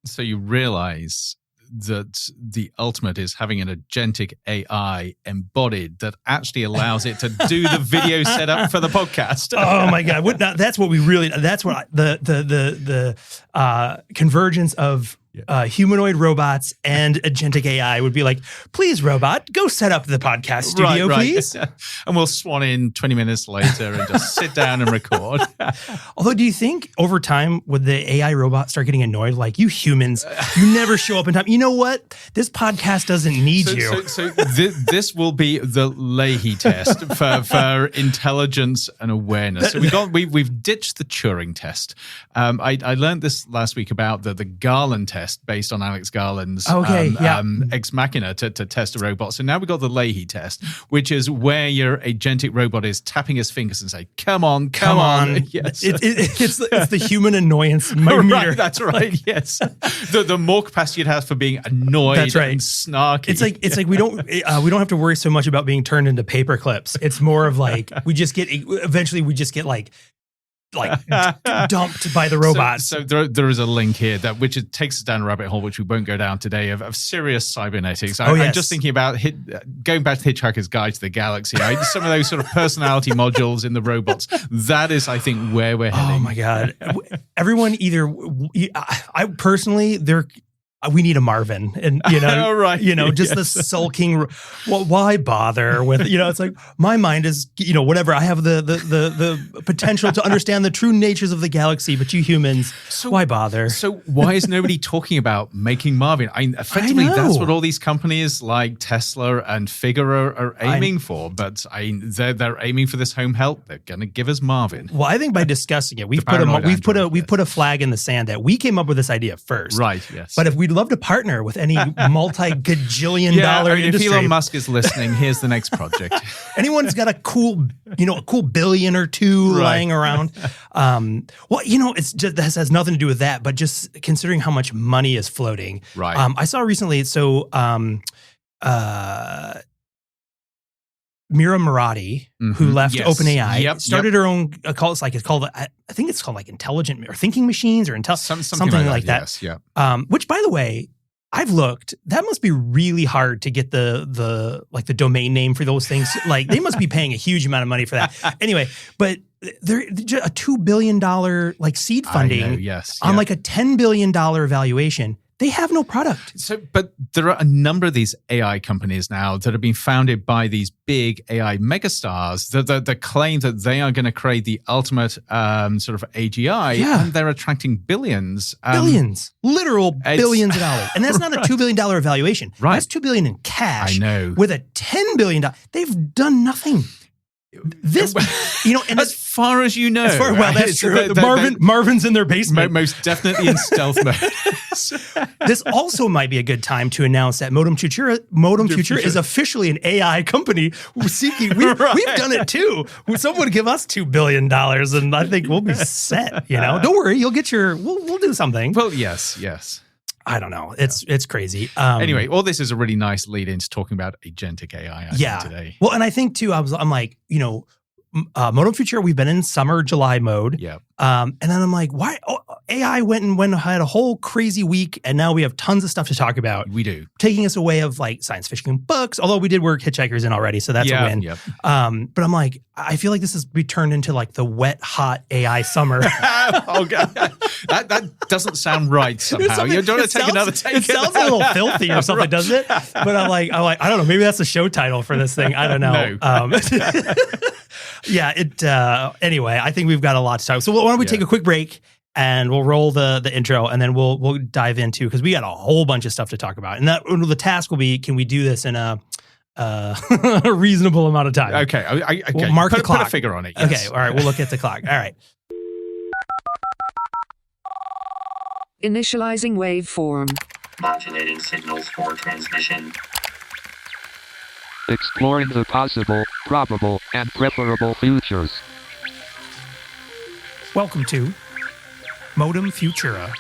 So you realize that the ultimate is having an agentic AI embodied that actually allows it to do the video setup for the podcast. Oh my God! That's what we really. That's what the convergence of humanoid robots and agentic AI would be like. Please, robot, go set up the podcast studio, please. And we'll swan in 20 minutes later and just sit down and record. Although, do you think over time would the AI robot start getting annoyed? Like, you humans, you never show up in time. You know what? This podcast doesn't need you. So this will be the Leahy test for intelligence and awareness. So we've ditched the Turing test. I learned this last week about the Garland test based on Alex Garland's Ex Machina to test a robot. So now we've got the Leahy test, which is where your agentic robot is tapping his fingers and say, come on. Yes. It's the human annoyance meter. Right, that's right, yes. The more capacity it has for being annoyed and snarky. It's like we don't have to worry so much about being turned into paper clips. It's more of like we just get like dumped by the robots. So there is a link here which takes us down a rabbit hole, which we won't go down today, of serious cybernetics. I'm just thinking about going back to Hitchhiker's Guide to the Galaxy. Right? Some of those sort of personality modules in the robots. That is, I think, where we're heading. Oh my God! Everyone I personally, we need a Marvin, and the sulking. Well, why bother with? It's like my mind is, whatever. I have the potential to understand the true natures of the galaxy, but you humans, why bother? So why is nobody talking about making Marvin? Effectively, that's what all these companies like Tesla and Figure are aiming for. But they're aiming for this home help. They're going to give us Marvin. Well, I think by discussing it, we've put a flag in the sand that we came up with this idea first, right? Yes, but if we'd love to partner with any multi-gajillion dollar industry. If Elon Musk is listening, here's the next project. Anyone's got a cool billion or two lying around. It's just, this has nothing to do with that, but just considering how much money is floating. Right. I saw recently, Mira Murati, who left OpenAI, started her own call. I think it's called like intelligent or thinking machines or something like that. Yes, yeah. Which, by the way, I've looked. That must be really hard to get the domain name for those things. Like they must be paying a huge amount of money for that. Anyway, but they're a $2 billion seed funding on like a $10 billion valuation. They have no product. But there are a number of these AI companies now that have been founded by these big AI megastars that claim that they are going to create the ultimate sort of AGI, and they're attracting billions. Literal billions of dollars. And that's not a $2 billion valuation. Right. That's $2 billion in cash. I know. With a $10 billion. They've done nothing. This, and as far as you know, that's true. Marvin's in their basement, most definitely in stealth mode. This also might be a good time to announce that Modem Future is officially an AI company. We've done it too. Someone give us $2 billion, and I think we'll be set. Don't worry, you'll get we'll do something. Well, yes. I don't know. It's crazy. Anyway, all this is a really nice lead into talking about agentic AI today. Well, and I think too, I'm like, Modem Future, we've been in summer July mode. Yeah. And then I'm like, why? AI had a whole crazy week, and now we have tons of stuff to talk about. We do. Taking us away of like science fiction books, although we did work Hitchhikers in already, so that's a win. Yep. But I'm like, I feel like this has turned into like the wet, hot AI summer. Oh, God. That doesn't sound right somehow. You don't want to take another take. It sounds a little filthy or something, doesn't it? But I'm like, I don't know. Maybe that's the show title for this thing. I don't know. No. Anyway, I think we've got a lot to talk. So why don't we take a quick break and we'll roll the intro, and then we'll dive into, because we got a whole bunch of stuff to talk about. And the task will be, can we do this in a reasonable amount of time? Okay. We'll mark the clock. Put a figure on it. Yes. Okay. All right. We'll look at the clock. All right. Initializing waveform. Modulating signals for transmission. Exploring the possible, probable, and preferable futures. Welcome to Modem Futura.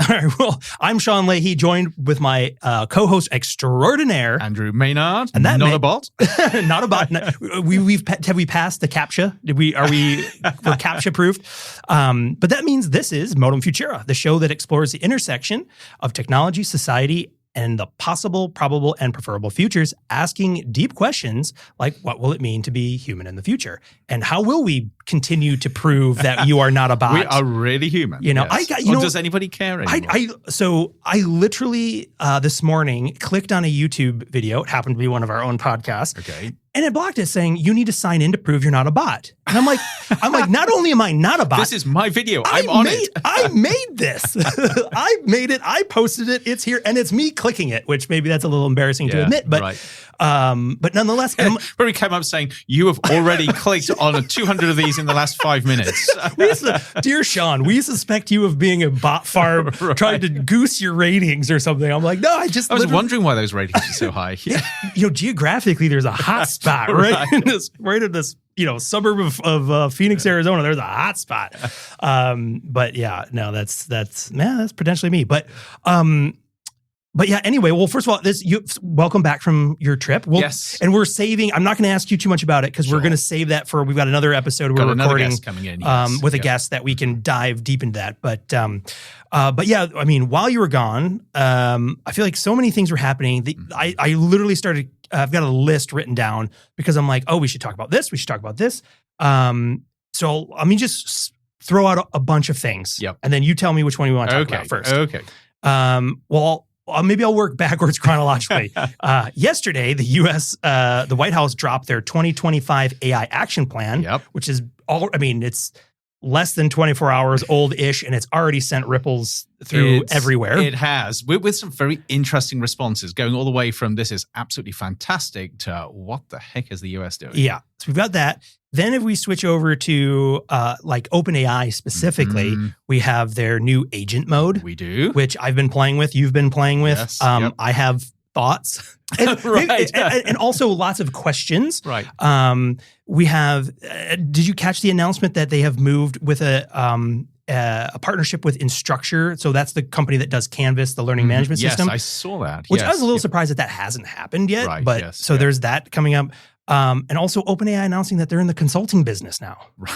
right. Well, I'm Sean Leahy, joined with my co-host extraordinaire, Andrew Maynard, and that not a bot. Not a bot. No, have we passed the CAPTCHA? We're CAPTCHA proofed? But that means this is Modem Futura, the show that explores the intersection of technology, society, and the possible, probable, and preferable futures, asking deep questions like, what will it mean to be human in the future? And how will we continue to prove that you are not a bot? We are really human. You know, yes. Does anybody care anymore? So I literally this morning clicked on a YouTube video. It happened to be one of our own podcasts. Okay. And it blocked it saying, you need to sign in to prove you're not a bot. And I'm like, not only am I not a bot. This is my video. I'm on it. I made this. I made it. I posted it. It's here. And it's me clicking it, which maybe that's a little embarrassing to admit. But but nonetheless. Where we came up saying, you have already clicked on 200 of these in the last 5 minutes. Dear Sean, we suspect you of being a bot farm trying to goose your ratings or something. I'm like, no, I was wondering why those ratings are so high. Yeah. Geographically, there's a hot spot right in this suburb of Phoenix, Arizona. There's a hot spot. But yeah, no, that's potentially me. But yeah, anyway, well, first of all, welcome back from your trip. Yes. And we're saving, I'm not going to ask you too much about it because we're going to save that for, we've got another episode we're recording guest coming in, yes. With a guest that we can dive deep into that. But yeah, I mean, while you were gone, I feel like so many things were happening. I literally started, I've got a list written down because I'm like, oh, we should talk about this. We should talk about this. So let me just throw out a bunch of things. Yep. And then you tell me which one you want to talk about first. Okay. Well, maybe I'll work backwards chronologically. Yesterday, the White House dropped their 2025 AI action plan, which is it's less than 24 hours old-ish, and it's already sent ripples through everywhere. It has, with some very interesting responses, going all the way from this is absolutely fantastic to what the heck is the US doing? Yeah, so we've got that. Then if we switch over to like OpenAI specifically, we have their new agent mode. We do. Which I've been playing with, you've been playing with. Yes, I have thoughts. And also lots of questions. Right. We have, did you catch the announcement that they have moved with a partnership with Instructure? So that's the company that does Canvas, the learning management system. Yes, I saw that. Which I was a little surprised that hasn't happened yet. Right, but so there's that coming up. And also OpenAI announcing that they're in the consulting business now. Right.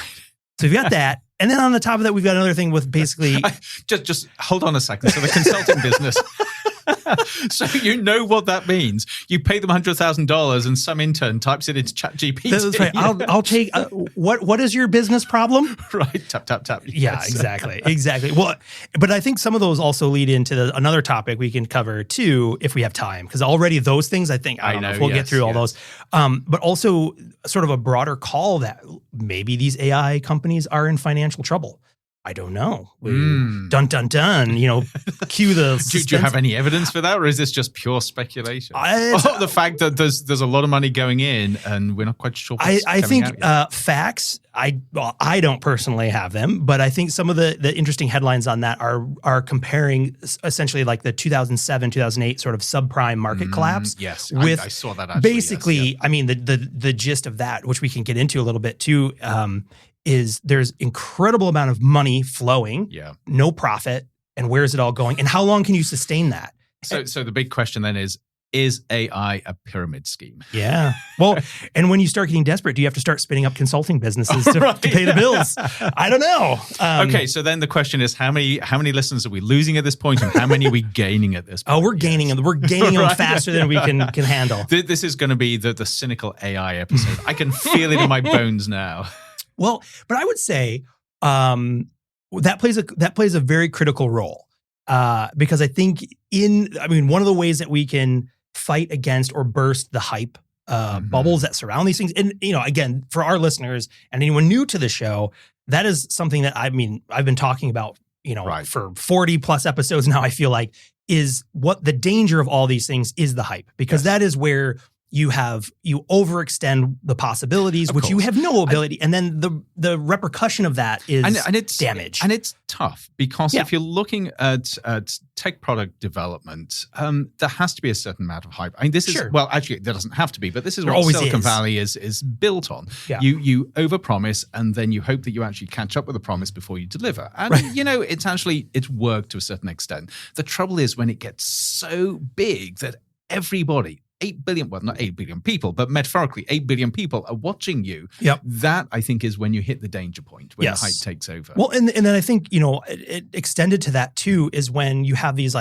So we've got that. And then on the top of that, we've got another thing with basically... Just hold on a second. So the consulting business... So you know what that means. You pay them $100,000 and some intern types it into ChatGPT. That's right. I'll take... what is your business problem? Right. Tap, tap, tap. Yeah, exactly. Well, but I think some of those also lead into another topic we can cover too, if we have time. Because already those things, I don't know if we'll get through all those. But also sort of a broader call that maybe these AI companies are in financial trouble. I don't know. Dun, dun, dun. Cue the suspense. Do you have any evidence for that? Or is this just pure speculation? The fact that there's a lot of money going in and we're not quite sure what's I think out facts, I don't personally have them, but I think some of the interesting headlines on that are comparing essentially like the 2007, 2008 sort of subprime market collapse. Yes, with I saw that actually. Basically, yes. I mean, the gist of that, which we can get into a little bit too, is there's incredible amount of money flowing, no profit, and where's it all going? And how long can you sustain that? So the big question then is AI a pyramid scheme? Yeah. Well, and when you start getting desperate, do you have to start spinning up consulting businesses to pay the bills? I don't know. Okay, so then the question is, how many listeners are we losing at this point, and how many are we gaining at this point? Oh, we're gaining them. We're gaining them faster than we can handle. This is going to be the cynical AI episode. I can feel it in my bones now. Well, but I would say that plays a very critical role because I think one of the ways that we can fight against or burst the hype bubbles that surround these things, and again, for our listeners and anyone new to the show, that is something that I've been talking about for 40 plus episodes now. I feel like is what the danger of all these things is the hype, because that is where you overextend the possibilities, Of which you course. have no ability. And then the repercussion of that is and it's damage. And it's tough because Yeah. if you're looking at tech product development, there has to be a certain amount of hype. I mean, this is, Sure. well, actually, there doesn't have to be, but this is There what always Silicon is. Valley is built on. Yeah. You overpromise, and then you hope that you actually catch up with the promise before you deliver. And, it's worked to a certain extent. The trouble is when it gets so big that everybody, 8 billion, well, not 8 billion people, but metaphorically 8 billion people are watching you. Yep. That, I think, is when you hit the danger point, when Yes. the hype takes over. Well, and then I think, it extended to that too, is when you have these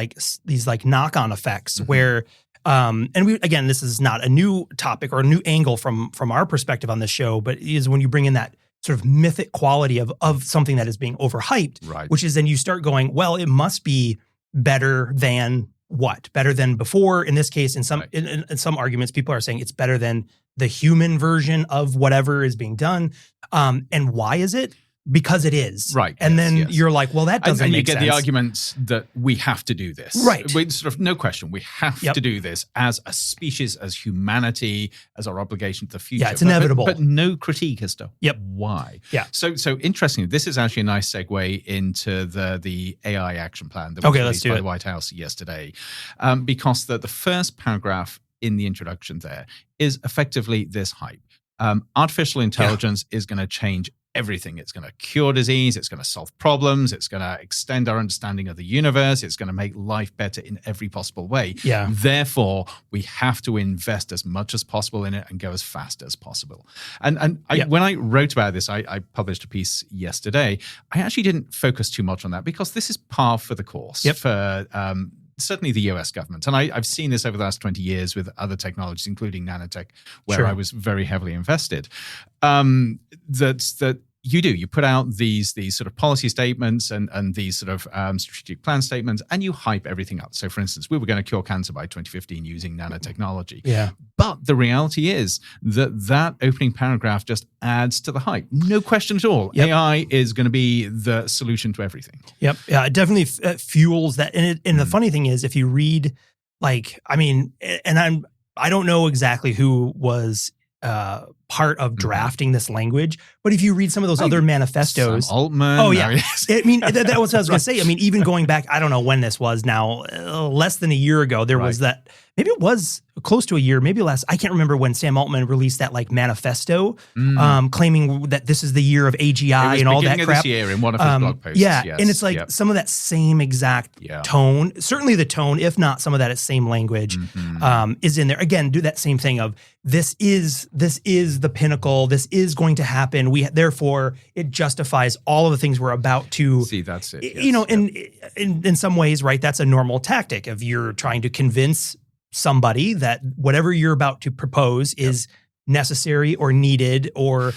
knock-on effects where, again, this is not a new topic or a new angle from our perspective on this show, but is when you bring in that sort of mythic quality of something that is being overhyped, Right. which is then you start going, well, it must be better than what? Better than before. In this case, in some Right. in some arguments, people are saying it's better than the human version of whatever is being done. And why is it? Because it is. Right, And yes, then yes. you're like, well, that doesn't and you make get sense. the arguments that we have to do this. Right. We sort of, no question, we have Yep. to do this as a species, as humanity, as our obligation to the future. Yeah, it's inevitable. But no critique as to Yep. why. Yeah. So interestingly, this is actually a nice segue into the AI action plan that was Okay, let's released do by it. the White House yesterday. Because the first paragraph in the introduction there is effectively this hype. Artificial intelligence is going to change everything. It's going to cure disease. It's going to solve problems. It's going to extend our understanding of the universe. It's going to make life better in every possible way. Yeah. Therefore, we have to invest as much as possible in it and go as fast as possible. And when I wrote about this, I published a piece yesterday. I actually didn't focus too much on that because this is par for the course for certainly the US government. And I've seen this over the last 20 years with other technologies, including nanotech, where Sure. I was very heavily invested. That you put out these sort of policy statements and these sort of strategic plan statements, and you hype everything up. So, for instance, we were going to cure cancer by 2015 using nanotechnology. Yeah. But the reality is that opening paragraph just adds to the hype. No question at all. Yep. AI is going to be the solution to everything. Yep. Yeah, it definitely fuels that. And the funny thing is, if you read, I don't know exactly who was part of drafting this language, but if you read some of those other manifestos, Sam Altman. oh yeah, I mean, that was what I was going to say. I mean, even going back, I don't know when this was now, less than a year ago, there was that. Maybe it was close to a year, maybe less. I can't remember when Sam Altman released that manifesto, claiming that this is the year of AGI and all that crap. This year in one of his blog posts. Yeah, yes. and it's like some of that same exact tone, certainly the tone, if not some of that same language, is in there. Again, do that same thing of this is the pinnacle. This is going to happen. Therefore it justifies all of the things we're about to see. That's it. In some ways, right? That's a normal tactic if you're trying to convince somebody that whatever you're about to propose is necessary or needed, or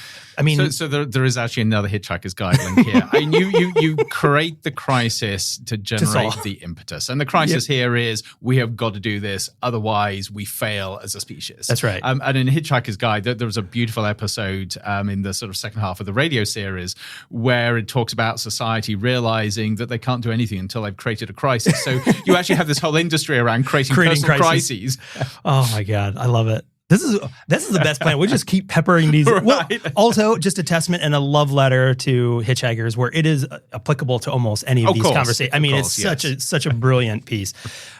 so there is actually another Hitchhiker's Guide link here. I mean, you create the crisis to generate the impetus, and the crisis here is we have got to do this, otherwise we fail as a species. That's right. And in Hitchhiker's Guide, there was a beautiful episode in the sort of second half of the radio series where it talks about society realizing that they can't do anything until they've created a crisis. So you actually have this whole industry around creating personal crises. Oh my God, I love it. This is the best plan. We just keep peppering these. Right. Well, also, just a testament and a love letter to Hitchhikers, where it is applicable to almost any of these conversations. I mean, it's such a brilliant piece.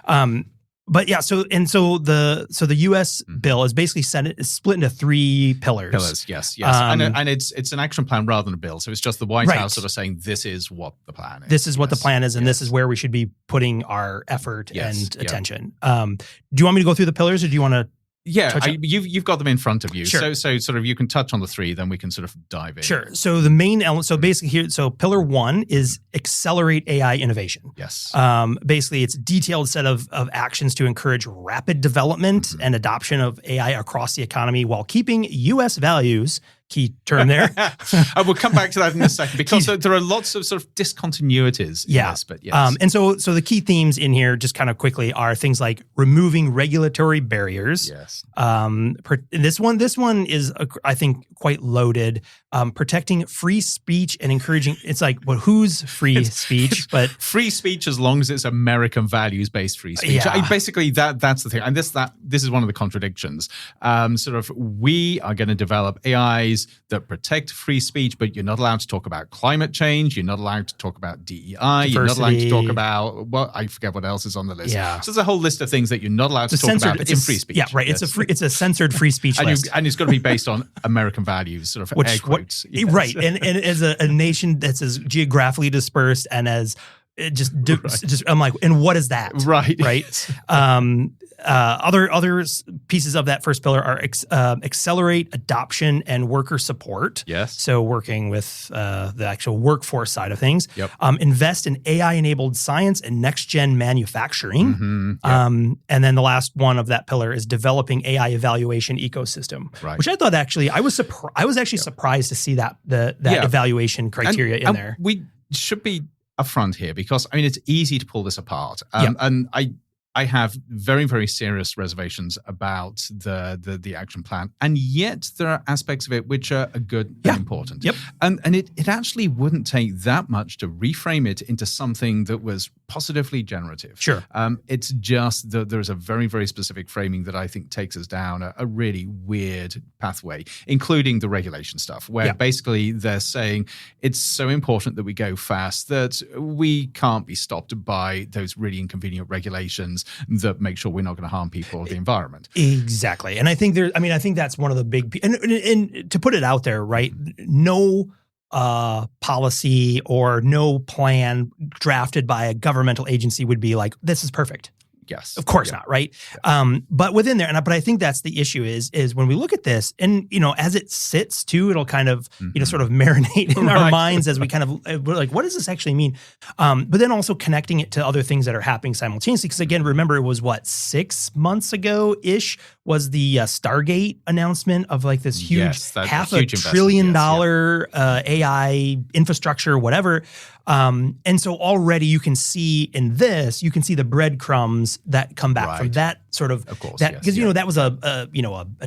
But yeah, so the U.S. bill is basically split into 3 pillars. Yes, and it's an action plan rather than a bill. So it's just the White House sort of saying this is what the plan is. This is what the plan is, and this is where we should be putting our effort and attention. Do you want me to go through the pillars, or do you want to? Yeah, you've got them in front of you. Sure. So sort of you can touch on the 3, then we can sort of dive in. Sure. So the main element, so basically here, so pillar 1 is accelerate AI innovation. Yes. Basically, it's a detailed set of actions to encourage rapid development and adoption of AI across the economy while keeping U.S. values. Key term there. I will come back to that in a second because there are lots of sort of discontinuities in this, but yes. And so the key themes in here, just kind of quickly, are things like removing regulatory barriers. Yes. This one is, I think, quite loaded. protecting free speech and encouraging. It's like, well, whose free speech? But free speech, as long as it's American values-based free speech. Yeah. Basically, that's the thing. And this is one of the contradictions. Sort of, we are going to develop AIs that protect free speech, but you're not allowed to talk about climate change. You're not allowed to talk about DEI. You're not allowed to talk about, well, I forget what else is on the list. Yeah. So there's a whole list of things that you're not allowed to talk about in free speech. Yeah, right. Yes. It's a censored free speech list. And it's got to be based on American values, sort of air quotes. Yes. Right. And as a nation that's as geographically dispersed and as I'm like, and what is that? Right. Right. Other pieces of that first pillar are accelerate adoption and worker support. Yes. So working with the actual workforce side of things. Yep. Invest in AI-enabled science and next-gen manufacturing. Mm-hmm. Yep. And then the last one of that pillar is developing AI evaluation ecosystem. Right. Which I thought actually, I was actually surprised to see that evaluation criteria in there. We should be upfront here because, I mean, it's easy to pull this apart. And I have very, very serious reservations about the action plan. And yet there are aspects of it which are good and important. Yep. And it actually wouldn't take that much to reframe it into something that was positively generative. Sure. It's just that there's a very, very specific framing that I think takes us down a really weird pathway, including the regulation stuff, where basically they're saying it's so important that we go fast that we can't be stopped by those really inconvenient regulations that make sure we're not going to harm people or the environment. Exactly. And I think I think that's one of the big, and to put it out there, right? No policy or no plan drafted by a governmental agency would be like, this is perfect. Yes. Of course not, right? Yeah. But within there, but I think that's the issue is when we look at this and, as it sits too, it'll kind of, sort of marinate in our minds as we kind of, we're like, what does this actually mean? But then also connecting it to other things that are happening simultaneously. Because again, remember it was 6 months ago-ish was the Stargate announcement of like this huge $500 billion AI infrastructure, whatever. And so already you can see in this, you can see the breadcrumbs that come back from that sort of course, that, because that was a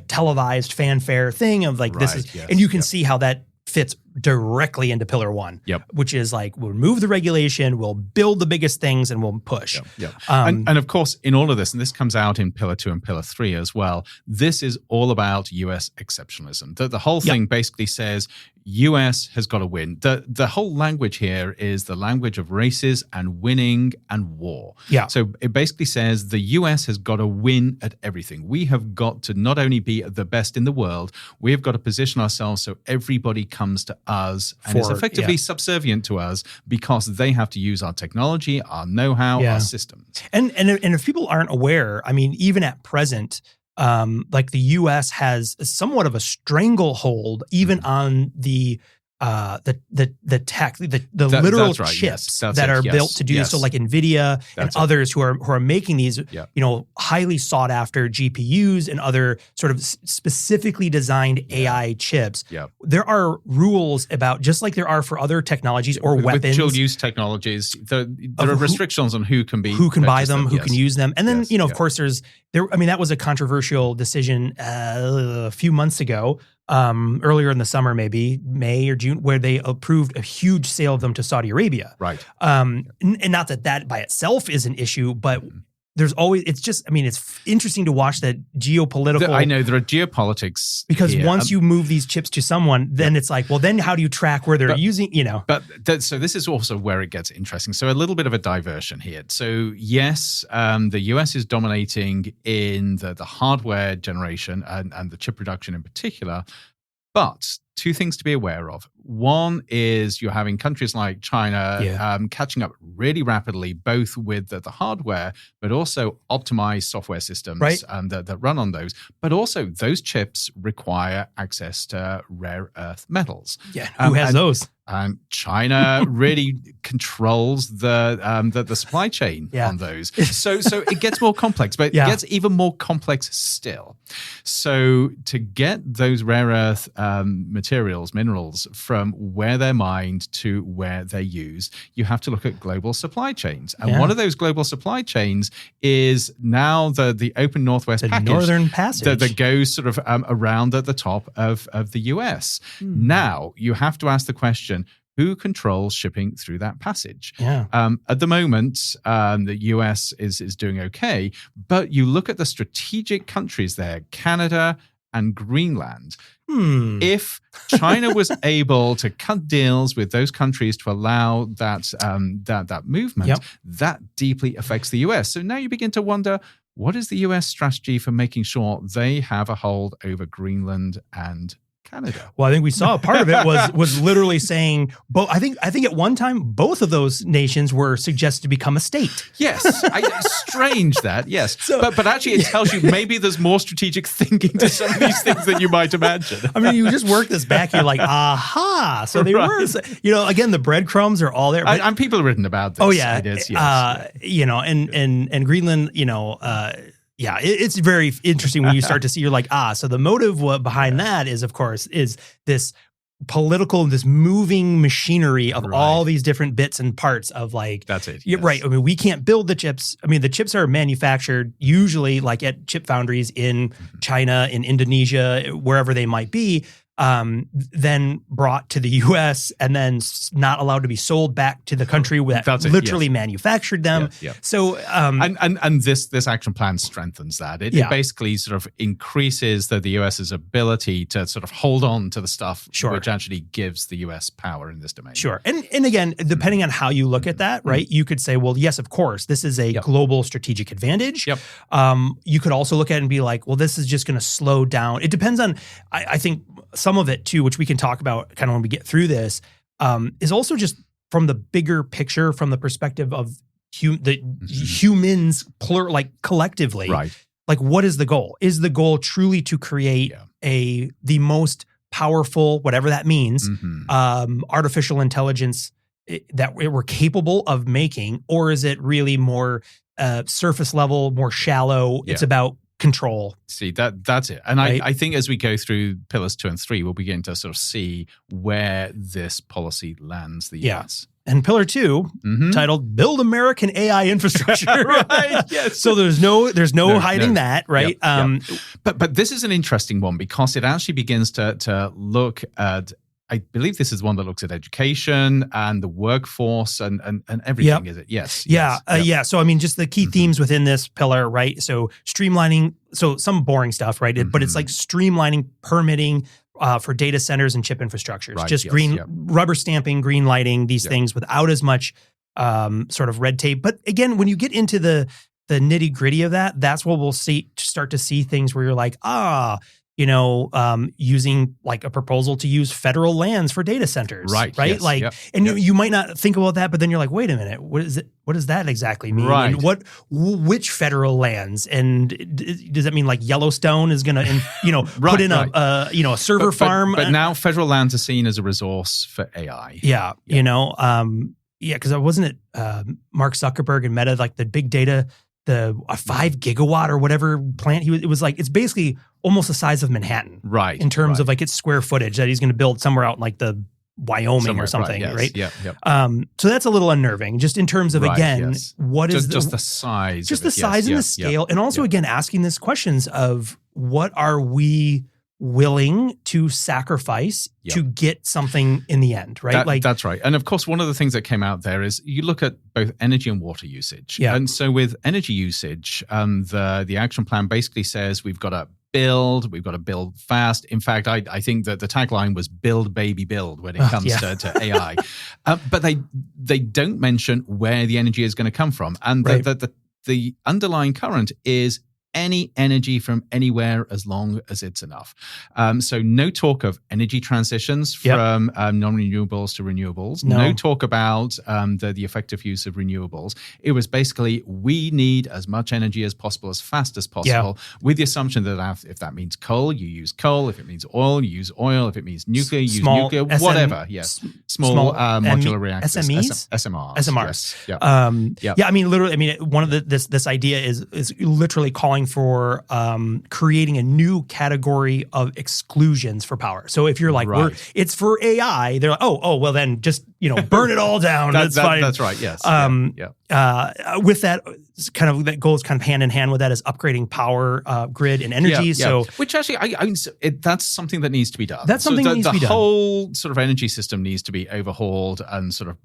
televised fanfare thing of like this is, and you can see how that fits directly into pillar one, which is like, we'll remove the regulation, we'll build the biggest things, and we'll push. And of course, in all of this, and this comes out in pillar 2 and pillar 3 as well, this is all about US exceptionalism. The whole thing basically says US has got to win. The whole language here is the language of races and winning and war. So it basically says the US has got to win at everything. We have got to not only be the best in the world, we have got to position ourselves so everybody comes to us and is effectively subservient to us because they have to use our technology, our know-how, our systems. And if people aren't aware, I mean, even at present, like the U.S. has somewhat of a stranglehold even on the tech, the literal chips that are built to do this. So like NVIDIA and others who are making these, highly sought after GPUs and other sort of specifically designed AI chips. There are rules about, just like there are for other technologies or weapons. With dual use technologies, there are restrictions on who can buy them, who can use them. And then, of course that was a controversial decision a few months ago. Earlier in the summer, maybe May or June, where they approved a huge sale of them to Saudi Arabia. Right. And not that by itself is an issue, but there's always, it's interesting to watch that geopolitical. I know there are geopolitics. Because here. once you move these chips to someone, then it's like, well, then how do you track where they're using, So this is also where it gets interesting. So a little bit of a diversion here. So yes, the US is dominating in the hardware generation and the chip production in particular, but two things to be aware of. One is you're having countries like China catching up really rapidly, both with the hardware, but also optimized software systems that run on those. But also those chips require access to rare earth metals. Yeah, who has those? China really controls the supply chain on those. So it gets more complex, but it gets even more complex still. So to get those rare earth minerals from where they're mined to where they're used, you have to look at global supply chains. And one of those global supply chains is now the Open Northwest Package. Northern Passage. That goes sort of around at the top of the US. Now, you have to ask the question, who controls shipping through that passage? At the moment, the US is doing okay, but you look at the strategic countries there, Canada and Greenland. If China was able to cut deals with those countries to allow that movement, that deeply affects the US. So now you begin to wonder, what is the US strategy for making sure they have a hold over Greenland and Canada? Well, I think we saw part of it was literally saying, I think at one time both of those nations were suggested to become a state. Yes, strange that. Yes, so, but actually it tells you maybe there's more strategic thinking to some of these things than you might imagine. I mean, you just work this back, you're like, aha! So they were, again, the breadcreadcrumbs are all there. But, and people have written about this. Oh yeah, it is. And Greenland, it's very interesting when you start to see, you're like, so the motive behind that is, of course, is this this moving machinery of all these different bits and parts of that's it. Yes. Right. I mean, we can't build the chips. I mean, the chips are manufactured usually like at chip foundries in China, in Indonesia, wherever they might be. Then brought to the U.S. and then not allowed to be sold back to the country that literally manufactured them. So, and this action plan strengthens that. It basically sort of increases the U.S.'s ability to sort of hold on to the stuff, which actually gives the U.S. power in this domain. Sure. And again, depending on how you look at that, right, you could say, well, yes, of course, this is a global strategic advantage. You could also look at it and be like, well, this is just going to slow down. It depends on, I think, some of it too, which we can talk about kind of when we get through this, is also just from the bigger picture, from the perspective of humans, collectively. Right. Like, what is the goal? Is the goal truly to create the most powerful, whatever that means, artificial intelligence that we're capable of making, or is it really more surface level, more shallow? It's about control. See, that's it. And right? I think as we go through pillars 2 and 3, we'll begin to sort of see where this policy lands the US. And pillar 2, titled "Build American AI Infrastructure." Right. Yes. So there's no hiding that, right? But this is an interesting one because it actually begins to look at, I believe this is one that looks at education and the workforce and everything, is it? Yes. Yeah. So, I mean, just the key themes within this pillar, right? So streamlining, so some boring stuff, right? But it's like streamlining permitting for data centers and chip infrastructures, just rubber stamping, green lighting, these things without as much sort of red tape. But again, when you get into the nitty gritty of that, that's what we'll start to see things where you're like, using like a proposal to use federal lands for data centers, right? Yes, You might not think about that, but then you're like, wait a minute, what is it? What does that exactly mean? Right. And which federal lands? And does that mean like Yellowstone is going to, put in a server farm? But now federal lands are seen as a resource for AI. Because wasn't it Mark Zuckerberg and Meta, like the big data, a 5 gigawatt or whatever plant it was like, it's basically almost the size of Manhattan, right? In terms of like its square footage that he's going to build somewhere out in like the Wyoming or something, right? So that's a little unnerving, just in terms of what is just the size, just the size and the scale, and also again asking these questions of what are we willing to sacrifice to get something in the end, right? That's right. And of course, one of the things that came out there is you look at both energy and water usage. And so with energy usage, the action plan basically says we've got to build fast. In fact, I think that the tagline was "Build, baby, build" when it comes to AI. But they don't mention where the energy is going to come from, and the underlying current is any energy from anywhere as long as it's enough. So no talk of energy transitions from non-renewables to renewables. No talk about the effective use of renewables. It was basically, we need as much energy as possible, as fast as possible, with the assumption that if that means coal, you use coal. If it means oil, you use oil. If it means nuclear, you use nuclear. Whatever. Yes. Small modular reactors. SMEs? SMRs. Yes. Yeah. I mean, literally, one of this idea is literally calling for creating a new category of exclusions for power. So if you're like, it's for AI, they're like, oh, well then just, burn it all down. That's fine. That's right. Yes. With that, that goes kind of hand in hand with that is upgrading power grid and energy. So, which actually, that's something that needs to be done. That's something that needs to be done. The whole sort of energy system needs to be overhauled and sort of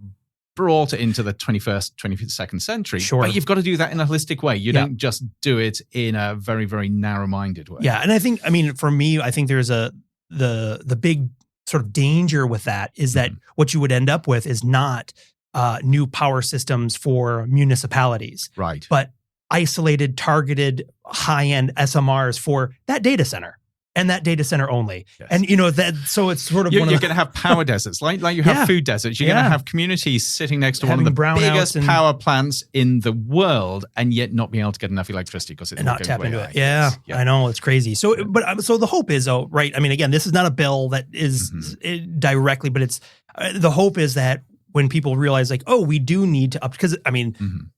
brought into the 21st, 22nd century. Sure. But you've got to do that in a holistic way. You don't just do it in a very, very narrow-minded way. Yeah, and I think, for me, I think there's the big sort of danger with that is that what you would end up with is not new power systems for municipalities. Right. But isolated, targeted, high-end SMRs for that data center. And that data center only. Yes. And so it's sort of you're going to have power deserts, like you have food deserts. You're going to have communities sitting next to one of the biggest power plants in the world, and yet not being able to get enough electricity because it's not tap into it. Yeah, I know, it's crazy. So, so the hope is, right? Again, this is not a bill that is directly, but it's the hope is that when people realize we do need to up, because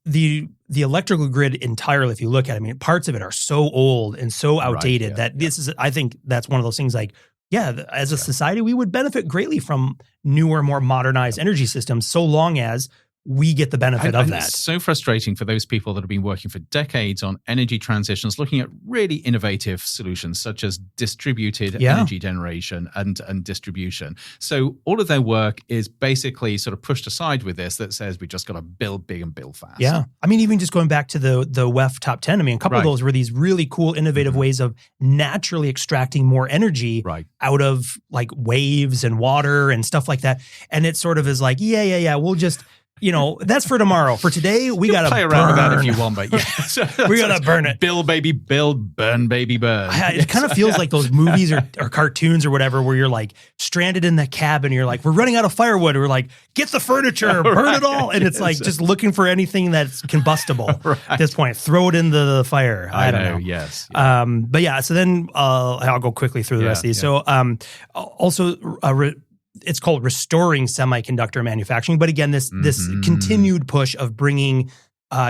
the electrical grid entirely, if you look at it, parts of it are so old and so outdated that this is, I think that's one of those things as a society, we would benefit greatly from newer, more modernized energy systems so long as we get the benefit of that. It's so frustrating for those people that have been working for decades on energy transitions, looking at really innovative solutions such as distributed energy generation and distribution. So all of their work is basically sort of pushed aside with this that says we just got to build big and build fast. Yeah. Even just going back to the WEF top 10, a couple of those were these really cool, innovative ways of naturally extracting more energy out of waves and water and stuff like that. And it sort of is we'll just... that's for tomorrow. For today, we got to play around with that if you want, but we got to burn it. Build, baby, build, burn, baby, burn. It kind of feels like those movies or cartoons or whatever where you're stranded in the cabin. You're we're running out of firewood. We're get the furniture, burn it all. And it's just looking for anything that's combustible at this point. Throw it into the fire. I don't know. Yes. But yeah, so then I'll go quickly through the rest of these. So also... it's called restoring semiconductor manufacturing. But again, this continued push of bringing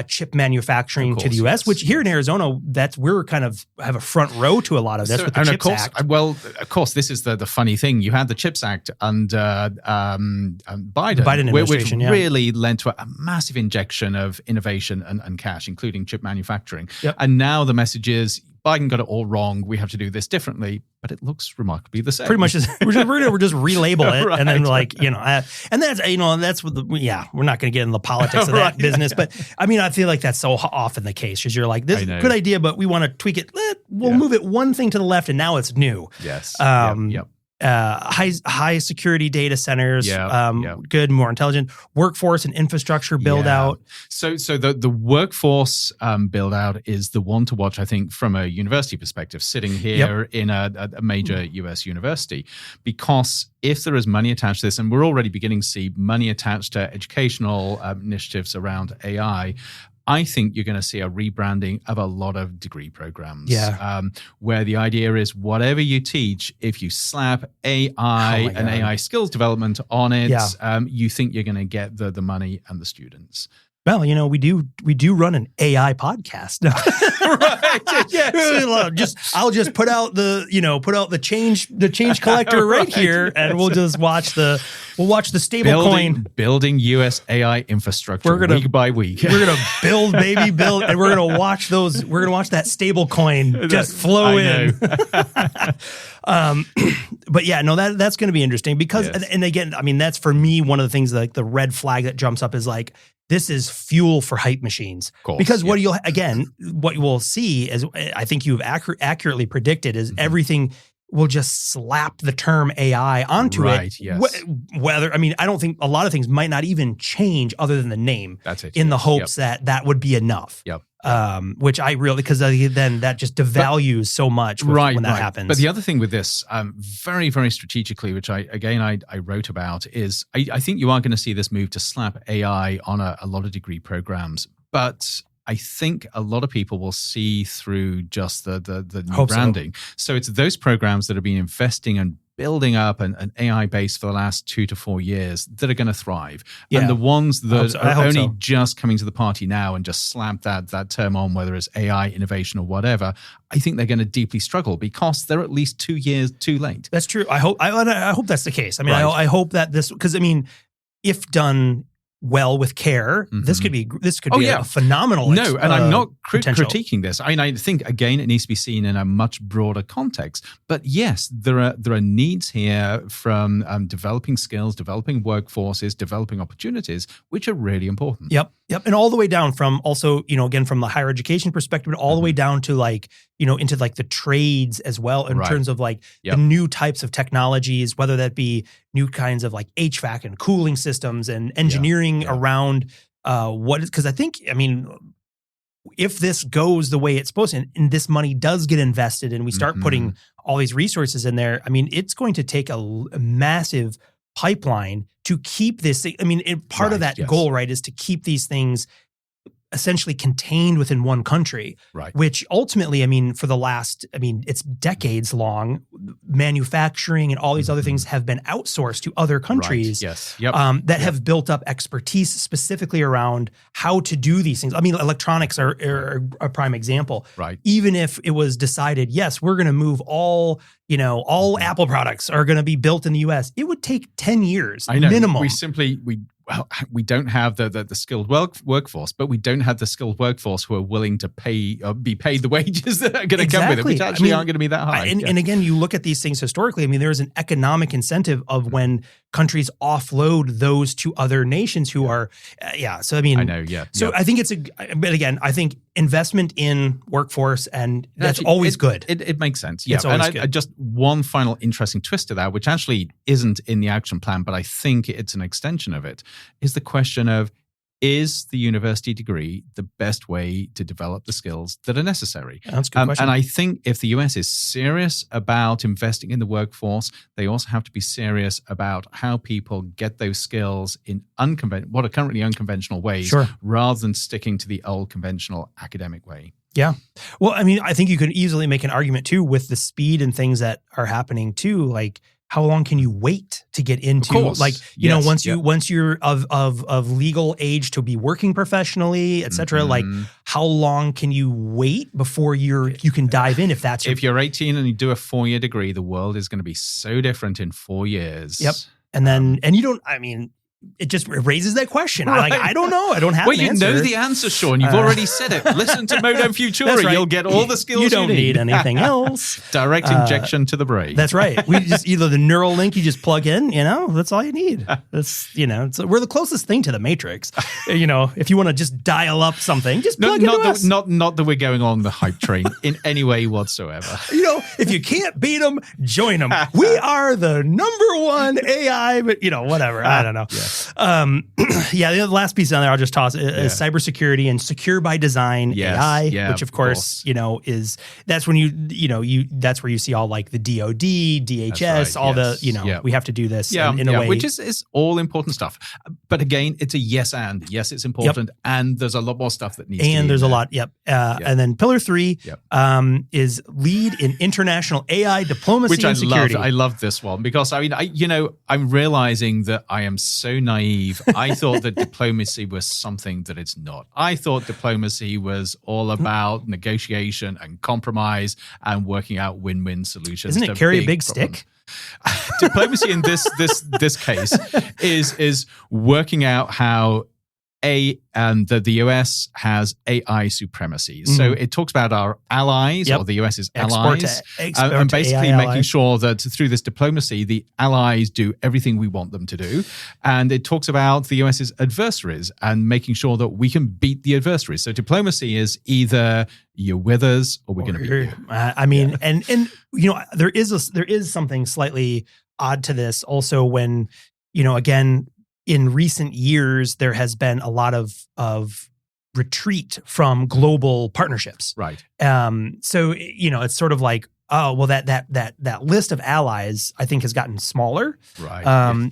chip manufacturing to the U.S., which here in Arizona, we're kind of have a front row to a lot of this with the CHIPS Act. Well, of course, this is the funny thing. You had the CHIPS Act under Biden, administration, which really led to a massive injection of innovation and cash, including chip manufacturing. Yep. And now the message is, Biden got it all wrong. We have to do this differently, but it looks remarkably the same. Pretty much, we're just relabel it, and then and that's what we're not going to get into the politics of that business. But I feel like that's so often the case because you're this is a good idea, but we want to tweak it. We'll move it one thing to the left, and now it's new. Yes. High security data centers, good, more intelligent workforce and infrastructure build out. So the workforce build out is the one to watch, I think, from a university perspective, sitting here in a major US university, because if there is money attached to this, and we're already beginning to see money attached to educational initiatives around AI, I think you're going to see a rebranding of a lot of degree programs. Where the idea is whatever you teach, if you slap AI and AI skills development on it, you think you're going to get the money and the students. Well, we do run an AI podcast. Right. Yes. I'll just put out the change collector right here, and we'll just watch the stable coin building US AI infrastructure week by week. We're gonna build, and we're gonna watch those. We're gonna watch that stable coin just flow in. But yeah, no, that's going to be interesting because, and again, that's for me one of the things the red flag that jumps up is this is fuel for hype machines. Because what you will see is, I think you've accurately predicted, is everything will just slap the term AI onto it. Yes. Whether, I don't think a lot of things might not even change other than the name. That's it. In the hopes that would be enough. Yep. which I really, because then that just devalues so much when that happens. But the other thing with this, very, very strategically, which I wrote about, is I think you are going to see this move to slap AI on a lot of degree programs. But I think a lot of people will see through just the new branding. So it's those programs that have been investing and building up an AI base for the last 2 to 4 years that are going to thrive. Yeah. And the ones that are only just coming to the party now and just slap that term on, whether it's AI innovation or whatever, I think they're going to deeply struggle because they're at least 2 years too late. That's true. I hope that's the case. I mean, I hope that this, because I mean, if done well with care, this could be a phenomenal. No, and I'm not critiquing this. I mean, I think again it needs to be seen in a much broader context. But yes, there are needs here from developing skills, developing workforces, developing opportunities, which are really important. Yep, and all the way down from also, again from the higher education perspective, all the way down to into the trades as well in terms of the new types of technologies, whether that be new kinds of HVAC and cooling systems and engineering around because I think, I mean, if this goes the way it's supposed to, and this money does get invested and we start putting all these resources in there, I mean, it's going to take a massive pipeline to keep this. I mean, part of that goal, right, is to keep these things essentially contained within one country, which ultimately, I mean, for the last, it's decades long, manufacturing and all these other things have been outsourced to other countries that have built up expertise specifically around how to do these things. I mean, electronics are a prime example. Right. Even if it was decided, yes, we're going to move all Apple products are going to be built in the US, it would take 10 years minimum. We don't have the skilled workforce, but we don't have the skilled workforce who are willing to be paid the wages that are going to come with it, which actually aren't going to be that high. And again, you look at these things historically, I mean, there is an economic incentive of when countries offload those to other nations who are, So, I mean, I know, So I think but again, I think investment in workforce, and that's always good. It makes sense. Yeah. And I just one final interesting twist to that, which actually isn't in the action plan, but I think it's an extension of it, is the question of, is the university degree the best way to develop the skills that are necessary? That's a good question. And I think if the US is serious about investing in the workforce, they also have to be serious about how people get those skills in what are currently unconventional ways, rather than sticking to the old conventional academic way. Yeah. Well, I mean, I think you could easily make an argument too with the speed and things that are happening too, like how long can you wait to get into once you're of legal age to be working professionally, et cetera, like how long can you wait before you can dive in if you're 18 and you do a 4-year degree, the world is going to be so different in 4 years. Yep. And then you don't, I mean, it just raises that question. I don't know. I don't have an answer. Well, you know the answer, Sean. You've already said it. Listen to Modo Futura. You'll get all the skills you don't need anything else. Direct injection to the brain. That's right. We just either the neural link you just plug in, that's all you need. That's, we're the closest thing to the Matrix. If you want to just dial up something, just plug into us. Not that we're going on the hype train in any way whatsoever. If you can't beat them, join them. We are the #1 AI, but whatever. I don't know. Yeah. The last piece on there I'll just toss is cybersecurity and secure by design AI, which of course, that's when that's where you see all like the DOD, DHS, we have to do this in a way. Which is all important stuff. But again, it's a yes, it's important. And there's a lot more stuff that needs to be. And there's a lot. And then pillar 3 is lead in international AI diplomacy and security. I love this one because I'm realizing that I am so naive. I thought that diplomacy was something that it's not. I thought diplomacy was all about negotiation and compromise and working out win-win solutions. Isn't it carry a big stick? Diplomacy in this case is working out how the US has AI supremacy. So it talks about our allies or the US's allies and basically making sure that through this diplomacy, the allies do everything we want them to do. And it talks about the US's adversaries and making sure that we can beat the adversaries. So diplomacy is either you're with us or we're going to beat you. I mean, and there is something slightly odd to this also when, again, in recent years, there has been a lot of retreat from global partnerships. Right. So, it's sort of like, oh, well, that list of allies, I think, has gotten smaller. Right.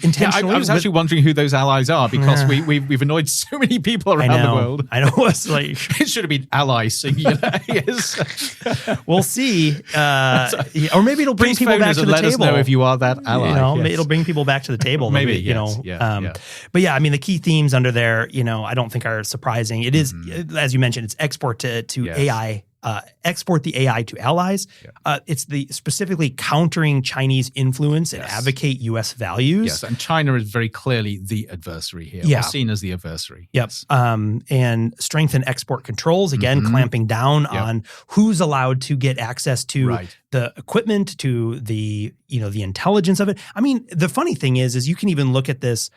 Intentionally. I was actually wondering who those allies are because we've annoyed so many people around the world. I know. It's like it should have been allies singular. Yes. We'll see. Or maybe it'll bring people back to the let table. Us know if you are that ally. It'll bring people back to the table. Maybe, yeah. But yeah, I mean, the key themes under there, I don't think are surprising. It is, as you mentioned, it's export to AI. Export the AI to allies. It's the specifically countering Chinese influence and advocate U.S. values. Yes, and China is very clearly the adversary here. Yeah. We're seen as the adversary. Yep. Yes. And strengthen export controls, again, clamping down on who's allowed to get access to the equipment, to the, the intelligence of it. I mean, the funny thing is you can even look at this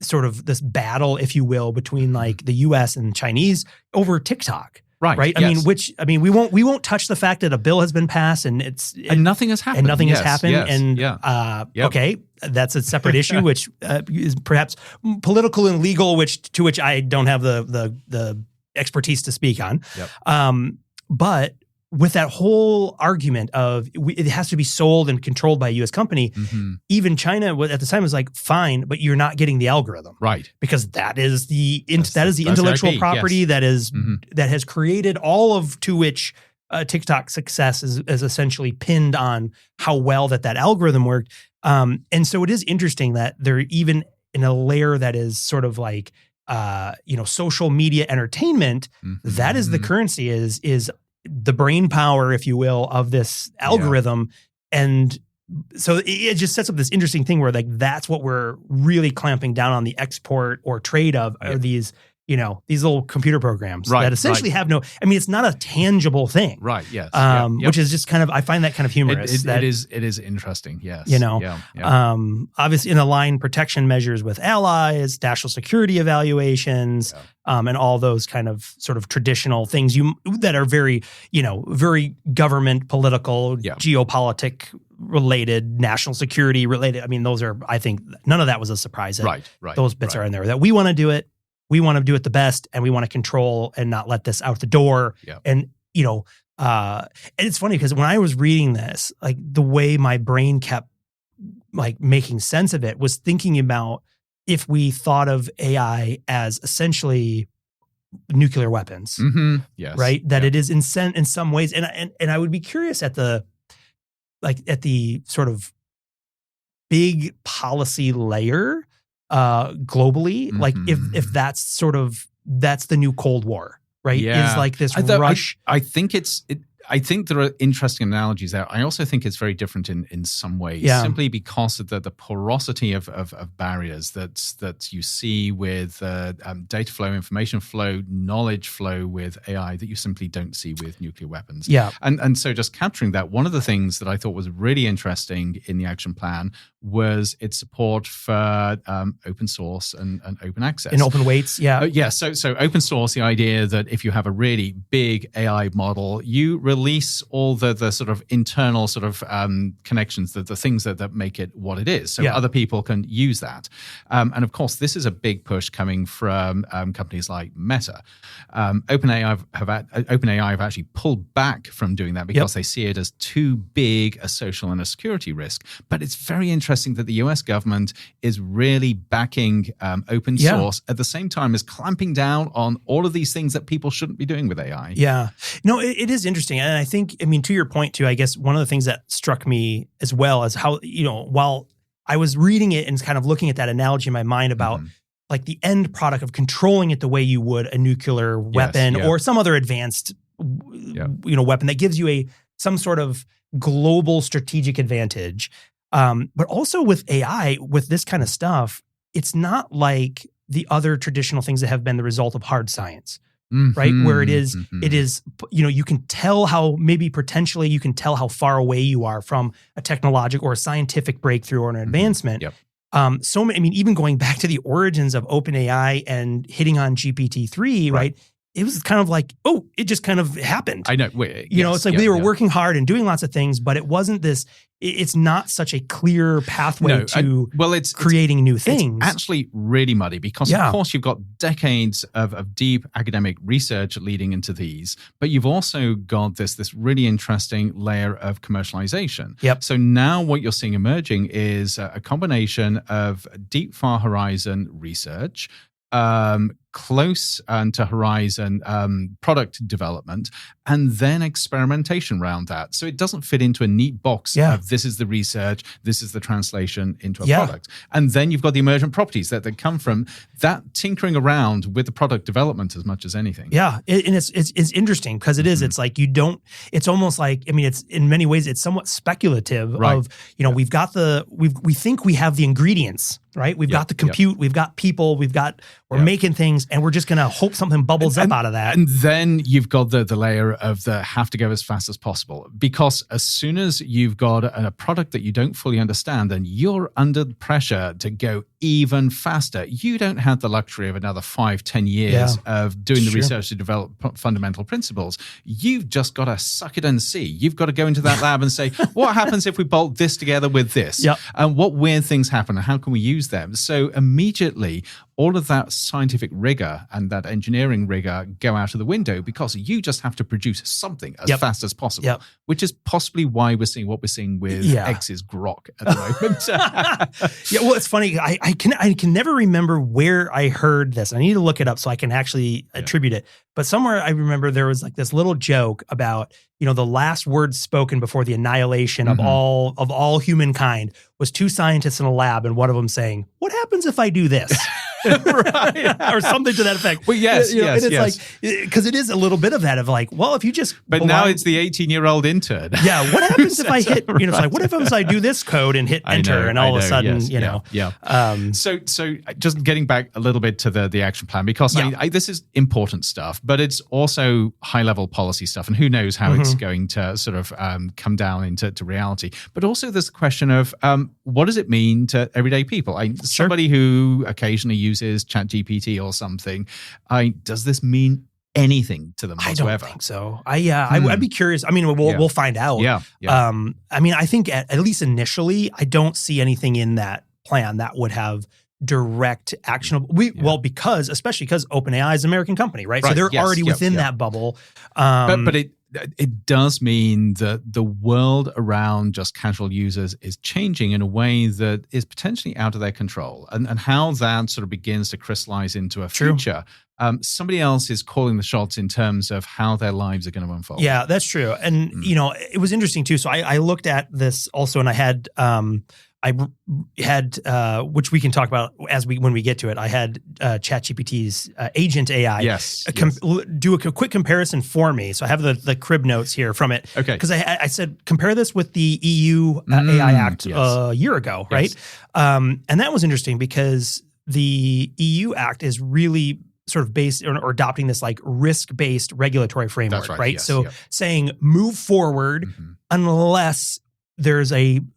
sort of this battle, if you will, between like the U.S. and Chinese over TikTok. Right. Yes. We won't touch the fact that a bill has been passed and nothing has happened. Okay, that's a separate issue, which is perhaps political and legal, to which I don't have the expertise to speak on. But with that whole argument of it has to be sold and controlled by a U.S. company, even China at the time was like, fine, but you're not getting the algorithm, right? Because that is the intellectual property that has created all of to which TikTok's success is essentially pinned on how well that algorithm worked. And so it is interesting that they're even in a layer that is sort of like social media entertainment. That is the currency is the brain power, if you will, of this algorithm. And so it just sets up this interesting thing where like, that's what we're really clamping down on, the export or trade of are these, these little computer programs that essentially have no, it's not a tangible thing. Right. Yes. Which is just kind of, I find that kind of humorous. It is interesting. Yes. Obviously in align protection measures with allies, national security evaluations, and all those kind of sort of traditional things that are very, very government, political, geopolitic related, national security related. I mean, those are, I think none of that was a surprise. Right. Those bits are in there that we want to do it. We want to do it the best, and we want to control and not let this out the door. And, and it's funny because when I was reading this, like the way my brain kept like making sense of it was thinking about if we thought of AI as essentially nuclear weapons, right? That it is in some ways. And I would be curious at the sort of big policy layer, globally, like if that's that's the new Cold War, right? Is like this rush. I think there are interesting analogies there. I also think it's very different in some ways, simply because of the porosity of barriers that you see with data flow, information flow, knowledge flow with AI that you simply don't see with nuclear weapons. And so just capturing that, one of the things that I thought was really interesting in the action plan was its support for open source and open access. And open weights, So open source, the idea that if you have a really big AI model, you release all the sort of internal sort of connections, the things that make it what it is. So other people can use that. And of course, this is a big push coming from companies like Meta. OpenAI have actually pulled back from doing that because they see it as too big a social and a security risk. But it's very interesting that the US government is really backing open source at the same time as clamping down on all of these things that people shouldn't be doing with AI. Yeah. No, it is interesting. And I think, to your point too, I guess one of the things that struck me as well is how, while I was reading it and kind of looking at that analogy in my mind about like the end product of controlling it the way you would a nuclear weapon or some other advanced, weapon that gives you some sort of global strategic advantage. But also with AI, with this kind of stuff, it's not like the other traditional things that have been the result of hard science, right? Where it is, you can tell how potentially you can tell how far away you are from a technological or a scientific breakthrough or an advancement. Even going back to the origins of OpenAI and hitting on GPT-3, right? it was kind of like, oh, it just kind of happened. I know. It's like they were working hard and doing lots of things, but it wasn't this. It's not such a clear pathway to creating new things. It's actually really muddy because, of course, you've got decades of deep academic research leading into these, but you've also got this really interesting layer of commercialization. Yep. So now what you're seeing emerging is a combination of deep far horizon research, close to horizon product development, and then experimentation around that. So it doesn't fit into a neat box of this is the research, this is the translation into a product. And then you've got the emergent properties that come from that tinkering around with the product development as much as anything. Yeah, and it's interesting because it is. It's like you don't. It's almost like, I mean, it's in many ways it's somewhat speculative. Of we've got we think we have the ingredients. Right, we've got the compute, we've got people, we're making things, and we're just going to hope something bubbles up out of that. And then you've got the layer of the have to go as fast as possible, because as soon as you've got a product that you don't fully understand, then you're under pressure to go even faster. You don't have the luxury of another 5-10 years of doing the research to develop fundamental principles. You've just got to suck it and see. You've got to go into that lab and say, what happens if we bolt this together with this? And what weird things happen, and how can we use them? So immediately, all of that scientific rigor and that engineering rigor go out of the window, because you just have to produce something as fast as possible, which is possibly why we're seeing what we're seeing with X's Grok at the moment. Well, it's funny. I can never remember where I heard this. I need to look it up so I can actually attribute it. But somewhere I remember there was like this little joke about, the last words spoken before the annihilation of all humankind was two scientists in a lab, and one of them saying, "What happens if I do this?" Or something to that effect. Well, yes. Like, because it is a little bit of that of like, well, if you just. But now it's the 18-year-old intern. Yeah. What happens if I hit? It's like, what if I do this code and hit enter, and all of a sudden, So just getting back a little bit to the action plan, because this is important stuff, but it's also high-level policy stuff, and who knows how it's going to sort of come down into reality. But also there's the question of what does it mean to everyday people? Somebody who occasionally uses ChatGPT or something, does this mean anything to them whatsoever? I don't think so. I'd be curious. I mean, we'll find out. I mean, I think at least initially, I don't see anything in that plan that would have direct actionable. Especially because OpenAI is an American company, right? So they're already within that bubble. But it does mean that the world around just casual users is changing in a way that is potentially out of their control, and how that sort of begins to crystallize into a future. Somebody else is calling the shots in terms of how their lives are going to unfold. Yeah, that's true. And it was interesting too. So I looked at this also, and I had which we can talk about when we get to it. I had ChatGPT's Agent AI do a quick comparison for me. So I have the crib notes here from it. Okay. Because I said, compare this with the EU AI Act a year ago, right? And that was interesting because the EU Act is really sort of based or adopting this like risk-based regulatory framework, right? Yes, so saying move forward unless there's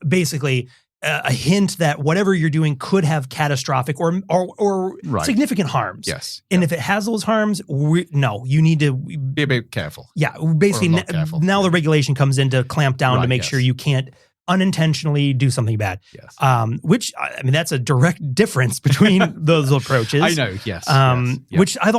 basically a hint that whatever you're doing could have catastrophic or significant harms. Yes. And if it has those harms, you need to be a bit careful. Yeah. Basically, now the regulation comes in to clamp down to make sure you can't unintentionally do something bad. Yes. Which, I mean, that's a direct difference between those approaches. I know, yes. Which I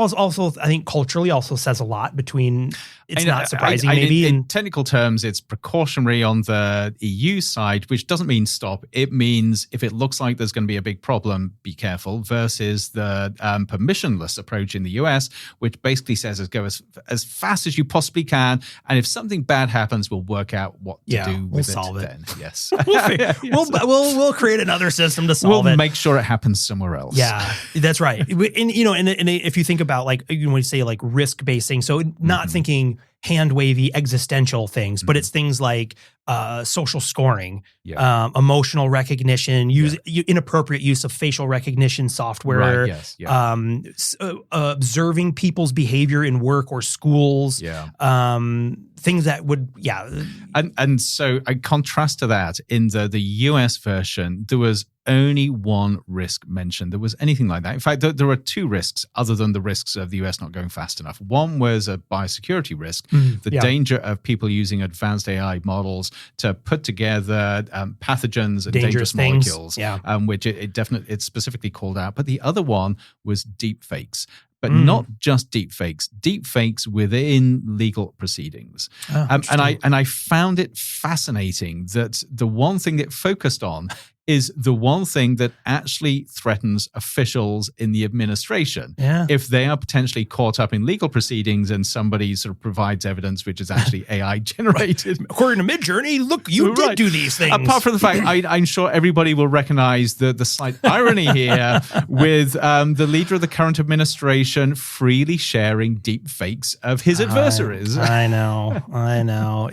think culturally also says a lot between, it's not surprising maybe. In technical terms, it's precautionary on the EU side, which doesn't mean stop. It means if it looks like there's going to be a big problem, be careful, versus the permissionless approach in the US, which basically says go as fast as you possibly can. And if something bad happens, we'll work out what to do with it. Solve it then. Yes. We'll create another system to solve it. We'll make sure it happens somewhere else. Yeah, that's right. And if you think about when you say like risk basing, so not thinking hand wavy existential things, but it's things like social scoring, emotional recognition, inappropriate use of facial recognition software, observing people's behavior in work or schools, things that would, And so I contrast to that in the US version, there was only one risk mentioned that was anything like that. In fact, there were two risks other than the risks of the US not going fast enough. One was a biosecurity risk, the danger of people using advanced AI models to put together pathogens and dangerous molecules, which it specifically called out. But the other one was deepfakes. But not just deepfakes within legal proceedings. And I found it fascinating that the one thing it focused on is the one thing that actually threatens officials in the administration. Yeah. If they are potentially caught up in legal proceedings and somebody sort of provides evidence which is actually AI generated. According to Midjourney, look, you did do these things. Apart from the fact, I'm sure everybody will recognize the slight irony here with the leader of the current administration freely sharing deep fakes of his adversaries. I know.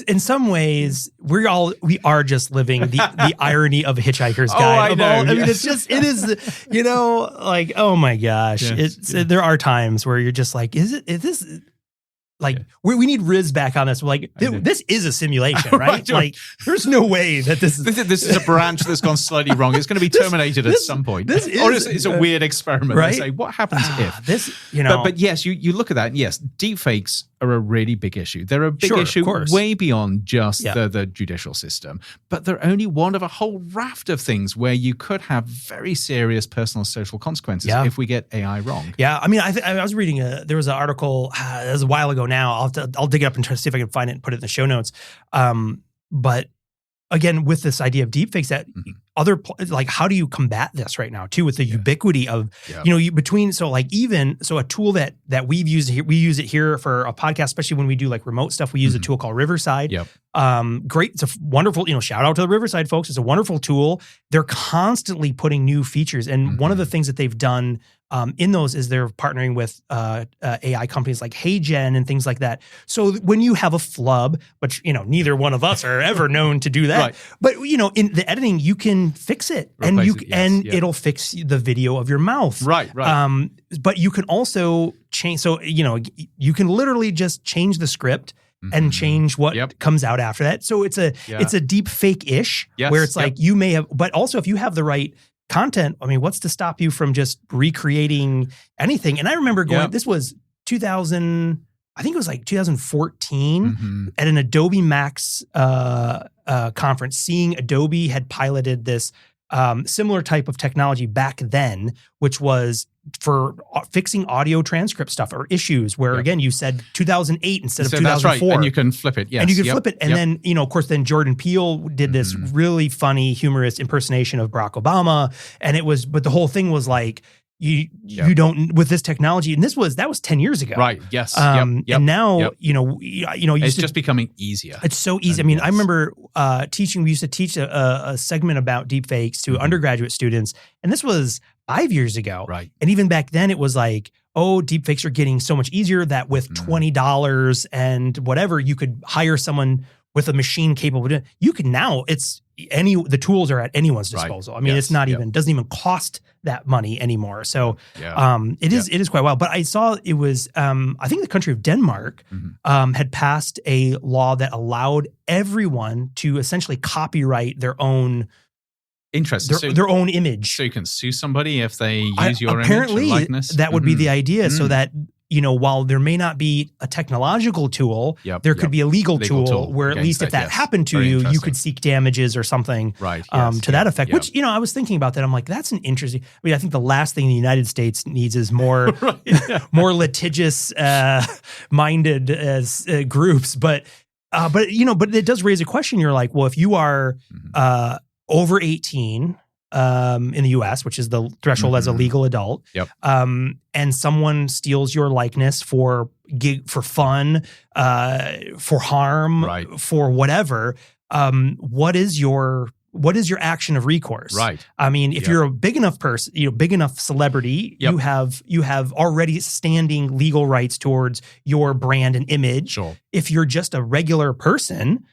In some ways, we are just living the irony of Hitchhiker's Guide. It's just, it is, like, oh my gosh. Yeah. There are times where you're just like, is this, like, we need Riz back on this. We're like, this is a simulation, right? Like, there's no way that this is a branch that's gone slightly wrong. It's going to be terminated at some point. Or it's a weird experiment. Right? They say, what happens if? But yes, you look at that, and yes, deepfakes are a really big issue. They're a big issue way beyond just the judicial system. But they're only one of a whole raft of things where you could have very serious personal and social consequences if we get AI wrong. Yeah, I mean, I was reading, there was an article, it was a while ago now, I'll dig it up and try to see if I can find it and put it in the show notes. But again, with this idea of deepfakes, that like, how do you combat this right now too, with the ubiquity of, a tool that we've used here, we use it here for a podcast, especially when we do like remote stuff. We use a tool called Riverside. Yep. Great. It's a wonderful, shout out to the Riverside folks. It's a wonderful tool. They're constantly putting new features. And one of the things that they've done in those is they're partnering with AI companies like HeyGen and things like that. So when you have a flub, which, neither one of us are ever known to do that, right. But, in the editing, you can fix it it'll fix the video of your mouth. Right. But you can also change. So, you can literally just change the script and change what comes out after that. So it's a deep fake-ish where it's like you may have, but also if you have the right content, I mean, what's to stop you from just recreating anything? And I remember this was 2014 at an Adobe Max conference, seeing Adobe had piloted this similar type of technology back then, which was for fixing audio transcript stuff or issues where, again, you said 2008 instead of 2004. That's right. And you can flip it. Yes. And you can flip it. And then, of course, then Jordan Peele did this really funny, humorous impersonation of Barack Obama. And but the whole thing was like, you don't, with this technology, and that was 10 years ago. Right. Yes. And now, it's just becoming easier. It's so easy. I mean, I remember we used to teach a segment about deepfakes to undergraduate students, and this was 5 years ago. Right. And even back then it was like, deepfakes are getting so much easier that with $20 and whatever, you could hire someone with a machine capable of doing it. You can now, the tools are at anyone's disposal. Right. I mean, it's not even, doesn't even cost that money anymore. So it is quite wild. But I saw it was, I think the country of Denmark had passed a law that allowed everyone to essentially copyright their own their own image. So you can sue somebody if they use your image or likeness? Apparently, that would be the idea, so that, while there may not be a technological tool, there could be a legal tool where at least if that happened to you, you could seek damages or something to that effect. Which, I was thinking about that. I'm like, that's an interesting, I think the last thing the United States needs is more more litigious minded groups. But it does raise a question. You're like, well, if you are over 18 in the US, which is the threshold as a legal adult, and someone steals your likeness for fun, for harm, for whatever, what is your action of recourse? Right. I mean, if you're a big enough person, big enough celebrity, you have already standing legal rights towards your brand and image. Sure. If you're just a regular person,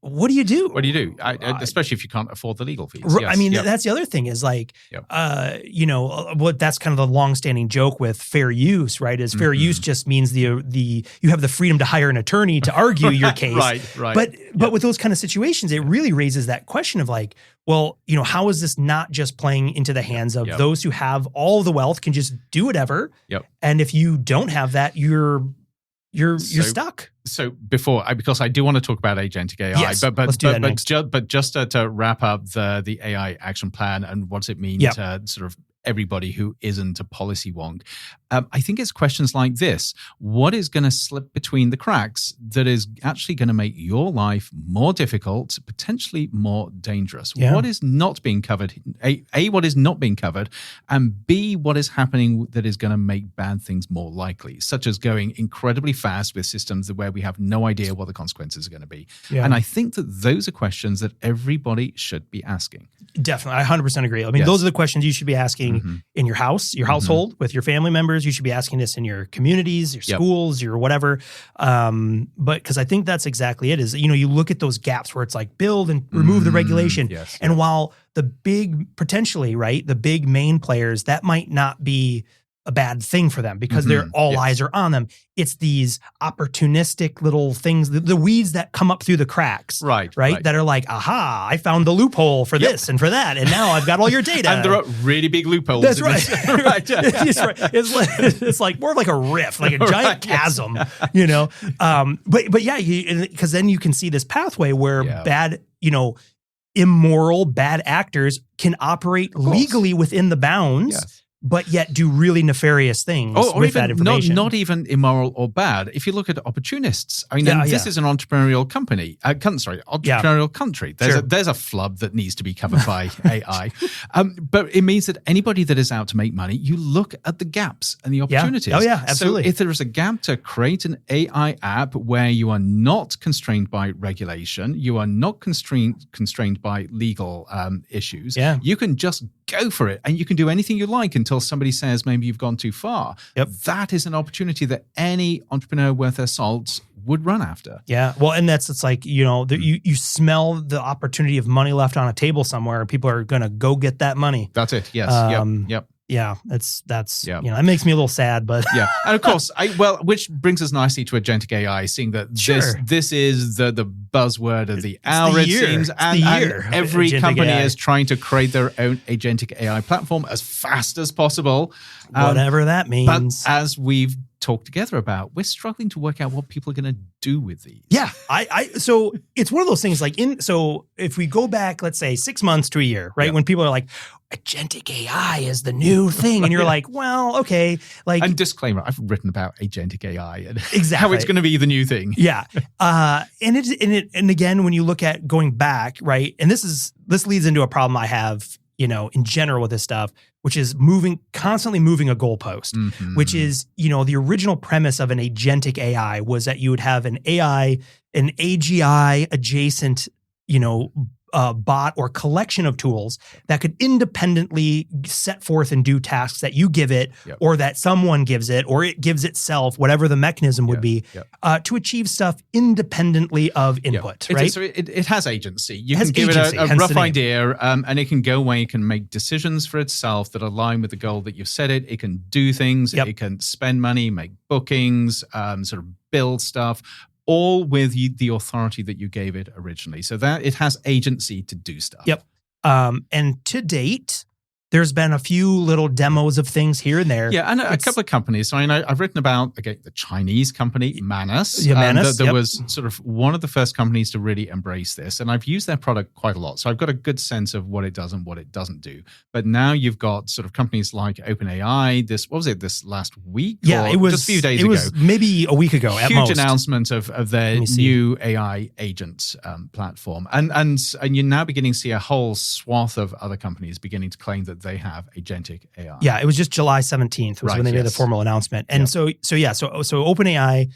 what do you do? What do you do? Especially if you can't afford the legal fees. I mean, that's the other thing is like, what that's kind of the longstanding joke with fair use, right? Is fair use just means you have the freedom to hire an attorney to argue your case. Right. But with those kind of situations, it really raises that question of like, well, how is this not just playing into the hands of those who have all the wealth can just do whatever? And if you don't have that, you're stuck. So because I do want to talk about agentic AI, yes, let's do that next. But just to wrap up the AI action plan and what does it mean to sort of everybody who isn't a policy wonk. I think it's questions like this. What is going to slip between the cracks that is actually going to make your life more difficult, potentially more dangerous? Yeah. What is not being covered? A, what is not being covered? And B, what is happening that is going to make bad things more likely, such as going incredibly fast with systems where we have no idea what the consequences are going to be. Yeah. And I think that those are questions that everybody should be asking. Definitely. I 100% agree. I mean, those are the questions you should be asking in your house, your household, with your family members. You should be asking this in your communities, your schools, your whatever. But because I think that's exactly it is, you look at those gaps where it's like build and remove the regulation. And while the big, potentially, right, the big main players, that might not be a bad thing for them because they're all eyes are on them. It's these opportunistic little things, the weeds that come up through the cracks, right? That are like, aha, I found the loophole for this and for that, and now I've got all your data. And there are really big loopholes. That's right. It's like more like a rift, like a giant chasm, But yeah, because then you can see this pathway where bad, immoral, bad actors can operate legally within the bounds. But yet do really nefarious things with that information. Not even immoral or bad. If you look at opportunists, I mean, this is an entrepreneurial company. Entrepreneurial country. There's a flub that needs to be covered by AI. But it means that anybody that is out to make money, you look at the gaps and the opportunities. Oh yeah, absolutely. So if there is a gap to create an AI app where you are not constrained by regulation, you are not constrained by legal issues, you can just go for it and you can do anything you like until somebody says maybe you've gone too far. That is an opportunity that any entrepreneur worth their salt would run after. Yeah. Well, and it's like, you smell the opportunity of money left on a table somewhere and people are going to go get that money. That's it. Yes. Yep. Yeah, that's that makes me a little sad, but yeah, and of course, which brings us nicely to agentic AI, seeing that this is the buzzword of the hour, it seems, and every company is trying to create their own agentic AI platform as fast as possible, whatever that means. But as we've talked together about, we're struggling to work out what people are going to do with these. Yeah, so it's one of those things so if we go back, let's say 6 months to a year, right? When people are like, agentic AI is the new thing. And you're like, well, okay. And disclaimer, I've written about agentic AI and exactly how it's going to be the new thing. Yeah. And again, when you look at going back, right? And this leads into a problem I have, in general with this stuff, which is constantly moving a goalpost, which is, the original premise of an agentic AI was that you would have an AGI adjacent, bot or collection of tools that could independently set forth and do tasks that you give it or that someone gives it or it gives itself, whatever the mechanism would be, to achieve stuff independently of input, right? So it has agency. You can give it a rough idea and it can go away, it can make decisions for itself that align with the goal that you've set it. It can do things, it can spend money, make bookings, sort of build stuff, all with the authority that you gave it originally. So that it has agency to do stuff. Yep. And to date, there's been a few little demos of things here and there. Yeah, and a couple of companies. So I've written about, the Chinese company, Manus. Yeah, Manus. There was sort of one of the first companies to really embrace this. And I've used their product quite a lot. So I've got a good sense of what it does and what it doesn't do. But now you've got sort of companies like OpenAI. This last week? Yeah, it was just a few days ago. It was maybe a week ago at most. Huge announcement of their new AI agent platform. And you're now beginning to see a whole swath of other companies beginning to claim that they have agentic AI. Yeah, it was just July 17th was when they made the formal announcement. And so OpenAI,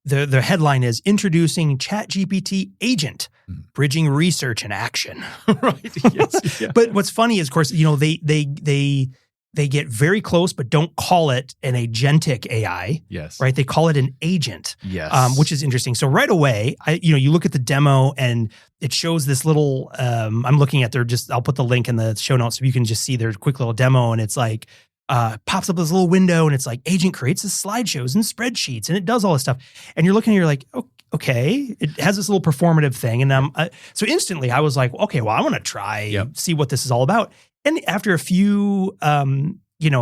the headline is Introducing ChatGPT Agent, Bridging Research and Action. Right. Yes. But what's funny is, of course, they they get very close, but don't call it an agentic AI. Yes. Right. They call it an agent. Yes. Which is interesting. So right away, you look at the demo and it shows this little, I'm looking at I'll put the link in the show notes so you can just see their quick little demo. And it's like, pops up this little window and it's like agent creates this slideshows and spreadsheets and it does all this stuff. And you're looking and you're like, okay, it has this little performative thing. And so instantly I was like, okay, well, I want to try, see what this is all about. And after a few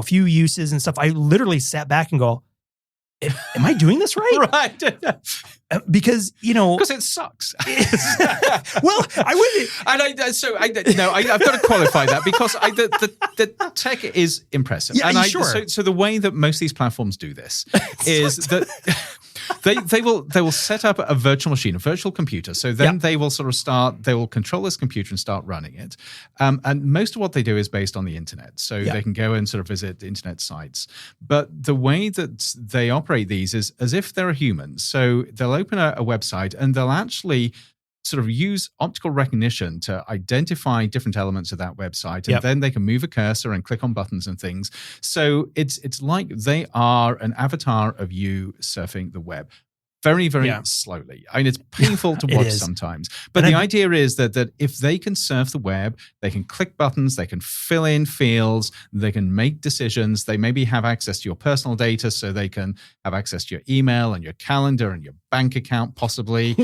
uses and stuff, I literally sat back and go, am I doing this right? Right. Because it sucks. Well, I've got to qualify that because the tech is impressive. Yeah, and sure. So the way that most of these platforms do this is that they will set up a virtual machine, a virtual computer. So then they will they will control this computer and start running it. And most of what they do is based on the internet. So they can go and sort of visit internet sites. But the way that they operate these is as if they're a human. So they'll open a website and they'll actually sort of use optical recognition to identify different elements of that website. And then they can move a cursor and click on buttons and things. So it's like they are an avatar of you surfing the web. Very, very slowly. I mean, it's painful to watch sometimes. But the idea is that if they can surf the web, they can click buttons, they can fill in fields, they can make decisions, they maybe have access to your personal data, so they can have access to your email and your calendar and your bank account, possibly.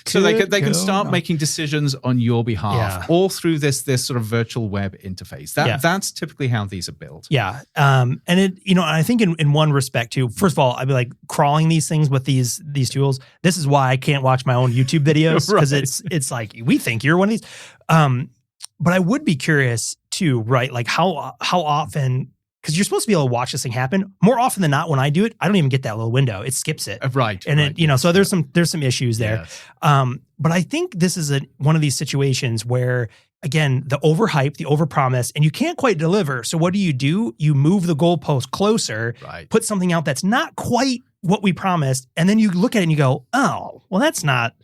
So they can start making decisions on your behalf, all through this sort of virtual web interface. That's typically how these are built. Yeah. And I think in one respect too, first of all, I'd be like crawling these things with these tools. This is why I can't watch my own YouTube videos because it's like, we think you're one of these. But I would be curious too, right? Like how often, because you're supposed to be able to watch this thing happen. More often than not, when I do it, I don't even get that little window. It skips it. Right. And so there's some issues there. Yes. But I think this is one of these situations where, again, the overhype, the overpromise, and you can't quite deliver. So what do? You move the goalpost closer, put something out that's not quite what we promised, and then you look at it and you go, oh, well, that's not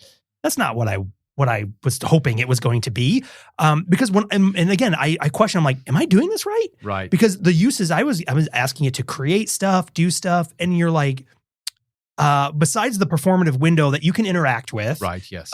what I was hoping it was going to be. Because and again, I question, I'm like, am I doing this right? Right. Because the uses, I was asking it to create stuff, do stuff, and you're like, besides the performative window that you can interact with, right? Yes.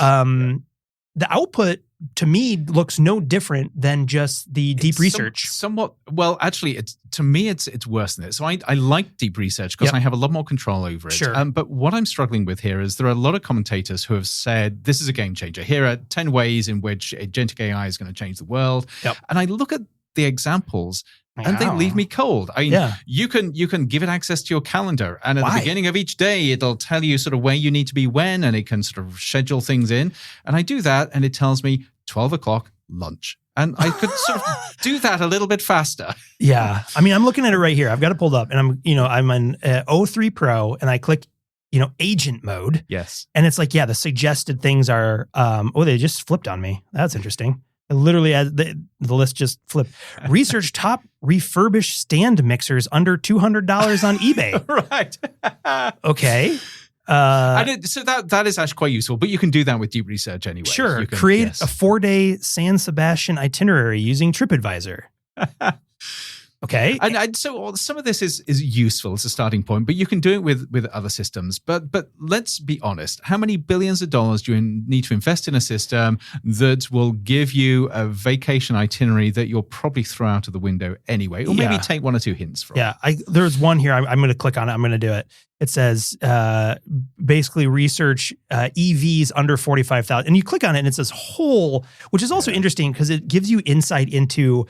The output to me looks no different than just the deep research. Somewhat. Well, actually, to me it's worse than it. So I like deep research because I have a lot more control over it. Sure. But what I'm struggling with here is there are a lot of commentators who have said this is a game changer. Here are 10 ways in which agentic AI is going to change the world. Yep. And I look at the examples. And they leave me cold. I mean, you can give it access to your calendar, and at the beginning of each day, it'll tell you sort of where you need to be when, and it can sort of schedule things in. And I do that, and it tells me 12 o'clock lunch. And I could sort of do that a little bit faster. Yeah. I mean, I'm looking at it right here. I've got it pulled up, and I'm on O3 Pro, and I click, agent mode. Yes. And it's like, the suggested things are, they just flipped on me. That's interesting. Literally, as the list just flipped. Research top refurbished stand mixers under $200 on eBay. Right. Okay. So that is actually quite useful, but you can do that with deep research anyway. Sure. Create a 4-day San Sebastian itinerary using TripAdvisor. Okay. And so some of this is useful as a starting point, but you can do it with other systems. But let's be honest. How many billions of dollars do you need to invest in a system that will give you a vacation itinerary that you'll probably throw out of the window anyway, or maybe take one or two hints from? Yeah. There's one here. I'm going to click on it. I'm going to do it. It says basically research EVs under 45,000. And you click on it and it says whole, which is also interesting because it gives you insight into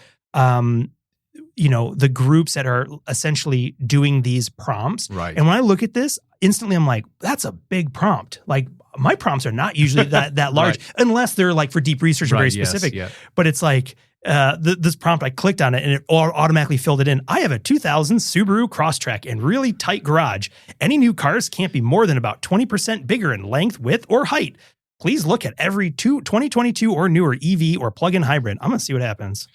the groups that are essentially doing these prompts. Right. And when I look at this, instantly I'm like, that's a big prompt. Like my prompts are not usually that large unless they're like for deep research and very specific. Yes, But it's like this prompt, I clicked on it and it automatically filled it in. I have a 2000 Subaru Crosstrek in really tight garage. Any new cars can't be more than about 20% bigger in length, width, or height. please look at every 2022 or newer EV or plug-in hybrid. I'm going to see what happens.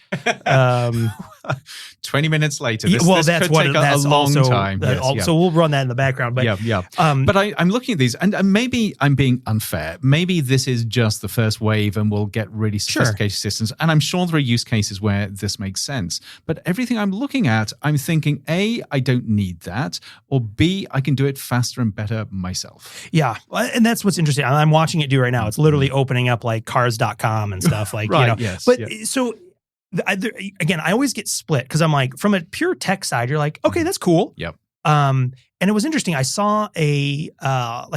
20 minutes later. That's could take a long time. So we'll run that in the background. But, but I'm looking at these, and maybe I'm being unfair. Maybe this is just the first wave and we'll get really sophisticated systems. And I'm sure there are use cases where this makes sense. But everything I'm looking at, I'm thinking, A, I don't need that, or B, I can do it faster and better myself. Yeah. And that's what's interesting. I'm watching it do right now. It's literally opening up like cars.com and stuff like, so again, I always get split because I'm like, from a pure tech side, you're like, okay, that's cool. Yep. And it was interesting. I saw a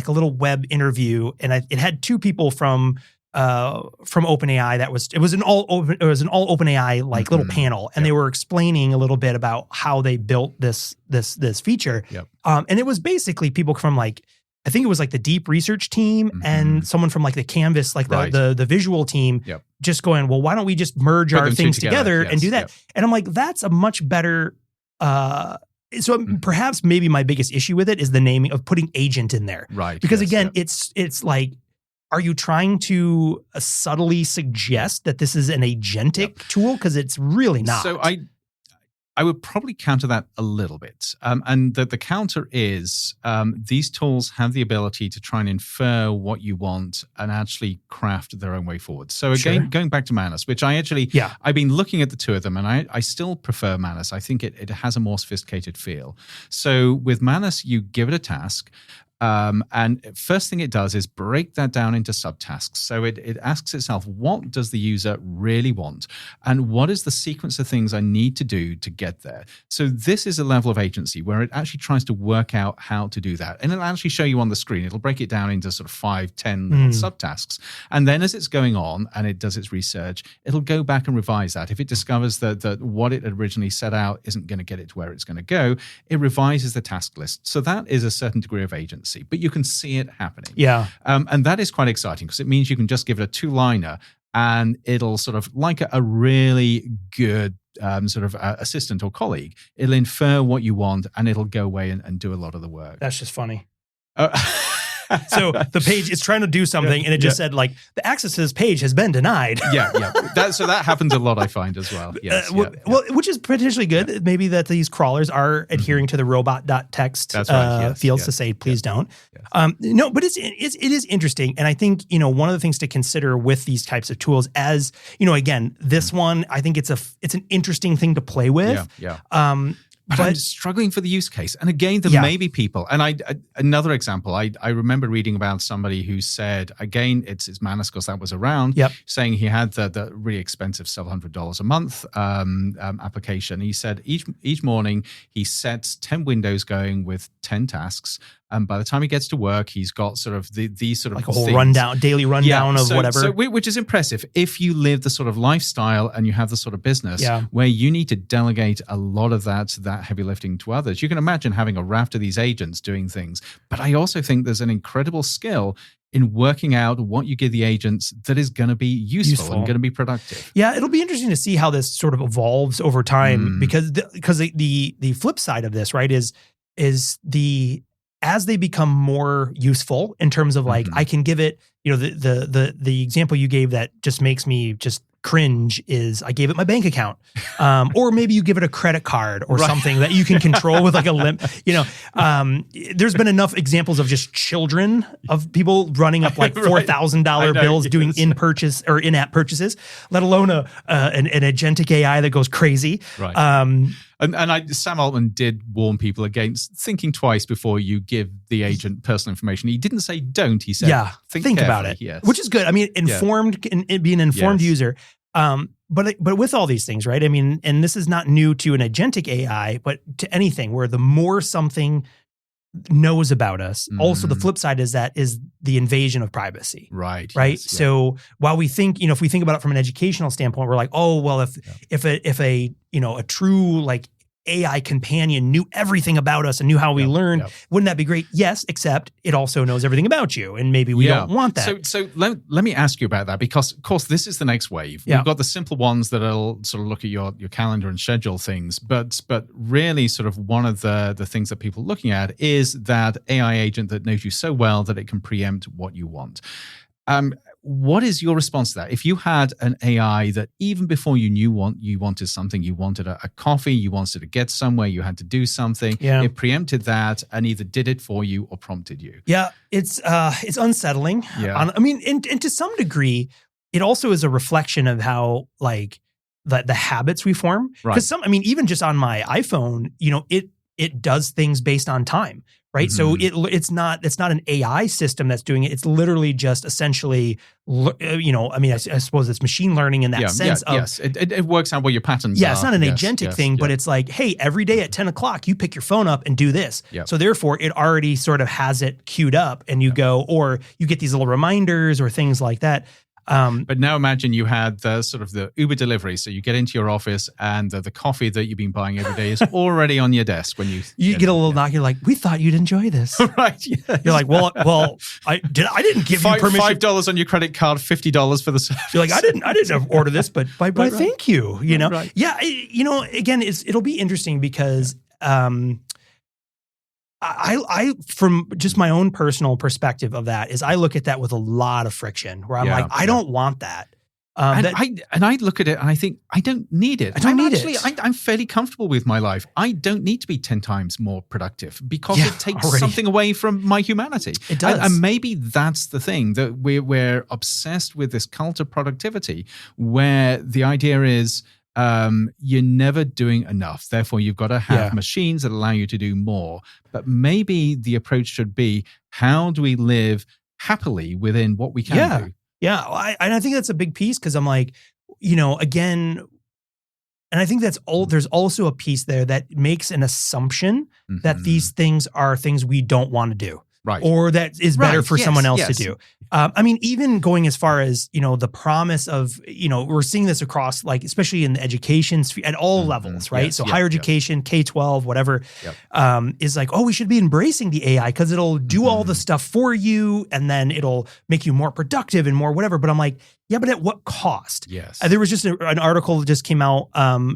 little web interview, and it had two people from OpenAI. It was an all OpenAI like little panel, and they were explaining a little bit about how they built this feature. Yep. And it was basically people from like, I think it was like the deep research team and someone from like the Canvas, like the visual team, just going, well, why don't we just merge our things together and do that? Yep. And I'm like, that's a much better. So perhaps maybe my biggest issue with it is the naming of putting agent in there, right? Because again, it's like, are you trying to subtly suggest that this is an agentic tool? Because it's really not. So I would probably counter that a little bit. And the counter is these tools have the ability to try and infer what you want and actually craft their own way forward. So again, going back to Manus, which I've been looking at the two of them, and I still prefer Manus. I think it has a more sophisticated feel. So with Manus, you give it a task. And first thing it does is break that down into subtasks. So it asks itself, what does the user really want? And what is the sequence of things I need to do to get there? So this is a level of agency where it actually tries to work out how to do that. And it'll actually show you on the screen. It'll break it down into sort of 5, 10 little subtasks. And then as it's going on and it does its research, it'll go back and revise that. If it discovers that what it originally set out isn't going to get it to where it's going to go, it revises the task list. So that is a certain degree of agency. But you can see it happening. Yeah. And that is quite exciting because it means you can just give it a 2-liner and it'll sort of, like a really good assistant or colleague, it'll infer what you want and it'll go away and do a lot of the work. That's just funny. So the page is trying to do something and it just said like, the access to this page has been denied. So that happens a lot, I find, as well. Yes. Well, which is potentially good. Yeah. Maybe that these crawlers are adhering to the robot.txt fields to say, please don't. Yes. No, but it is interesting. And I think, one of the things to consider with these types of tools as, again, this one, I think it's an interesting thing to play with. But I'm struggling for the use case. And again, there may be people. And another example, I remember reading about somebody who said, again, it's Manus because that was around, saying he had the really expensive several $100s a month application. He said each morning he sets 10 windows going with 10 tasks. And by the time he gets to work, he's got sort of these sort of like a whole things. daily rundown of whatever. Which is impressive if you live the sort of lifestyle and you have the sort of business where you need to delegate a lot of that heavy lifting to others. You can imagine having a raft of these agents doing things. But I also think there's an incredible skill in working out what you give the agents that is going to be useful and going to be productive. Yeah, it'll be interesting to see how this sort of evolves over time because the flip side of this, right, is as they become more useful in terms of like, I can give it, the example you gave that just makes me just cringe is I gave it my bank account. Or maybe you give it a credit card or something that you can control with like a limp, there's been enough examples of just children of people running up like $4,000 bills doing in-app purchases, let alone an agentic AI that goes crazy. Right. Sam Altman did warn people against thinking twice before you give the agent personal information. He didn't say don't. He said think about it, which is good. I mean, informed and be an informed user. But with all these things, right? I mean, and this is not new to an agentic AI, but to anything where the more something knows about us, also the flip side is the invasion of privacy. Right. Yes, so while we think, if we think about it from an educational standpoint, we're like, oh, well, if a true like AI companion knew everything about us and knew how we learned, wouldn't that be great? Yes, except it also knows everything about you, and maybe we don't want that. So let me ask you about that, because of course this is the next wave. We've got the simple ones that'll sort of look at your calendar and schedule things, but really sort of one of the things that people are looking at is that AI agent that knows you so well that it can preempt what you want. What is your response to that? If you had an AI that even before you knew you wanted something, you wanted a coffee, you wanted to get somewhere, you had to do something, it preempted that and either did it for you or prompted you. Yeah, it's unsettling. Yeah. And to some degree, it also is a reflection of how like the habits we form. Because even just on my iPhone, it does things based on time. Right. So it's not an AI system that's doing it. It's literally just essentially, I suppose it's machine learning in that sense. Yes, it works out what your patterns are. It's not an agentic thing, but it's like, hey, every day at 10 o'clock, you pick your phone up and do this. Yep. So therefore, it already sort of has it queued up and you go, or you get these little reminders or things like that. But now imagine you had the sort of the Uber delivery. So you get into your office and the coffee that you've been buying every day is already on your desk when you get a little knock. You're like, we thought you'd enjoy this. Right. Yes. You're like, well, I didn't give you permission. $5 on your credit card, $50 for the service. You're like, I didn't order this, but thank you. Right. Yeah. Again, it'll be interesting because, I from just my own personal perspective of that is I look at that with a lot of friction where I'm like, I don't want that. I look at it and I think I don't need it. I'm fairly comfortable with my life. I don't need to be 10 times more productive because it takes something away from my humanity. It does. And maybe that's the thing, that we're obsessed with this cult of productivity where the idea is, you're never doing enough. Therefore, you've got to have machines that allow you to do more. But maybe the approach should be, how do we live happily within what we can do? Yeah. I think that's a big piece because I'm like, again, and I think there's also a piece there that makes an assumption that these things are things we don't want to do. Right. Or that is better for someone else to do. Even going as far as, the promise of, we're seeing this across, like, especially in the education sphere at all levels, right? So higher education, K-12, whatever, is like, we should be embracing the AI because it'll do all the stuff for you and then it'll make you more productive and more whatever. But I'm like, yeah, but at what cost? Yes. There was just an article that just came out,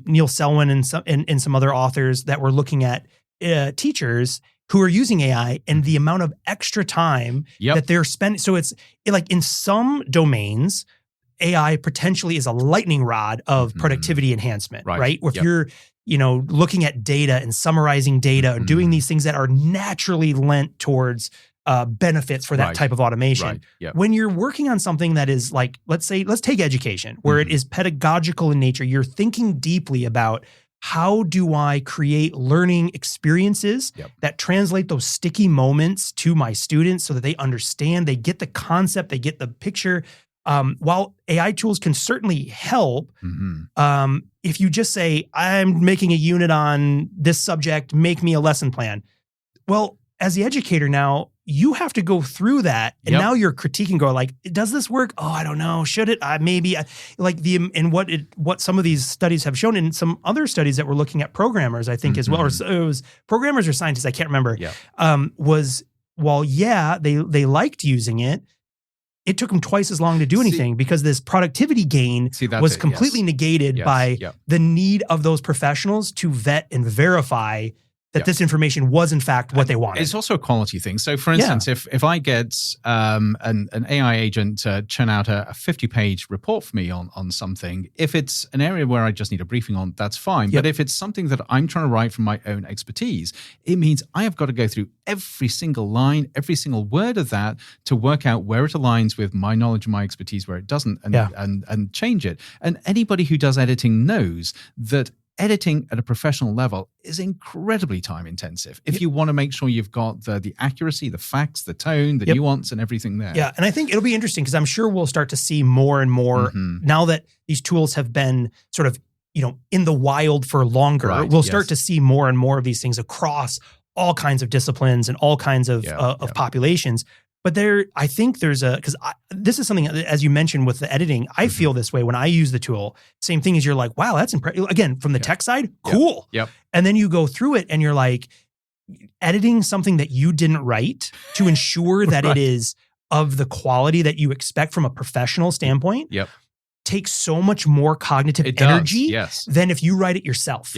Neil Selwyn and some other authors that were looking at teachers who are using AI and the amount of extra time that they're spending. So it's like in some domains, AI potentially is a lightning rod of productivity enhancement, right? Or if you're, looking at data and summarizing data and doing these things that are naturally lent towards benefits for that type of automation. Right. Yep. When you're working on something that is like, let's take education, where it is pedagogical in nature, you're thinking deeply about how do I create learning experiences that translate those sticky moments to my students so that they understand, they get the concept, they get the picture. While AI tools can certainly help, if you just say, I'm making a unit on this subject, make me a lesson plan. Well, as the educator now, you have to go through that, and now you're critiquing, go like, does this work? Oh, I don't know. Should it? Maybe. What some of these studies have shown, and some other studies that were looking at programmers, I think as well, or it was programmers or scientists, I can't remember. Was while they liked using it, it took them twice as long to do anything because this productivity gain was completely negated by the need of those professionals to vet and verify that this information was in fact what they wanted. It's also a quality thing. So for instance, if I get an AI agent to churn out a 50-page report for me on something, if it's an area where I just need a briefing on, that's fine. But if it's something that I'm trying to write from my own expertise, it means I have got to go through every single line, every single word of that to work out where it aligns with my knowledge and my expertise, where it doesn't, and change it. And anybody who does editing knows that editing at a professional level is incredibly time intensive if you want to make sure you've got the accuracy, the facts, the tone, the nuance and everything there. Yeah. And I think it'll be interesting because I'm sure we'll start to see more and more now that these tools have been sort of, in the wild for longer. We'll start to see more and more of these things across all kinds of disciplines and all kinds of populations. But I think there's because this is something, as you mentioned with the editing, I feel this way when I use the tool. Same thing as you're like, wow, that's impressive. Again, from the tech side, cool. And then you go through it and you're like, editing something that you didn't write to ensure that it is of the quality that you expect from a professional standpoint takes so much more cognitive energy than if you write it yourself.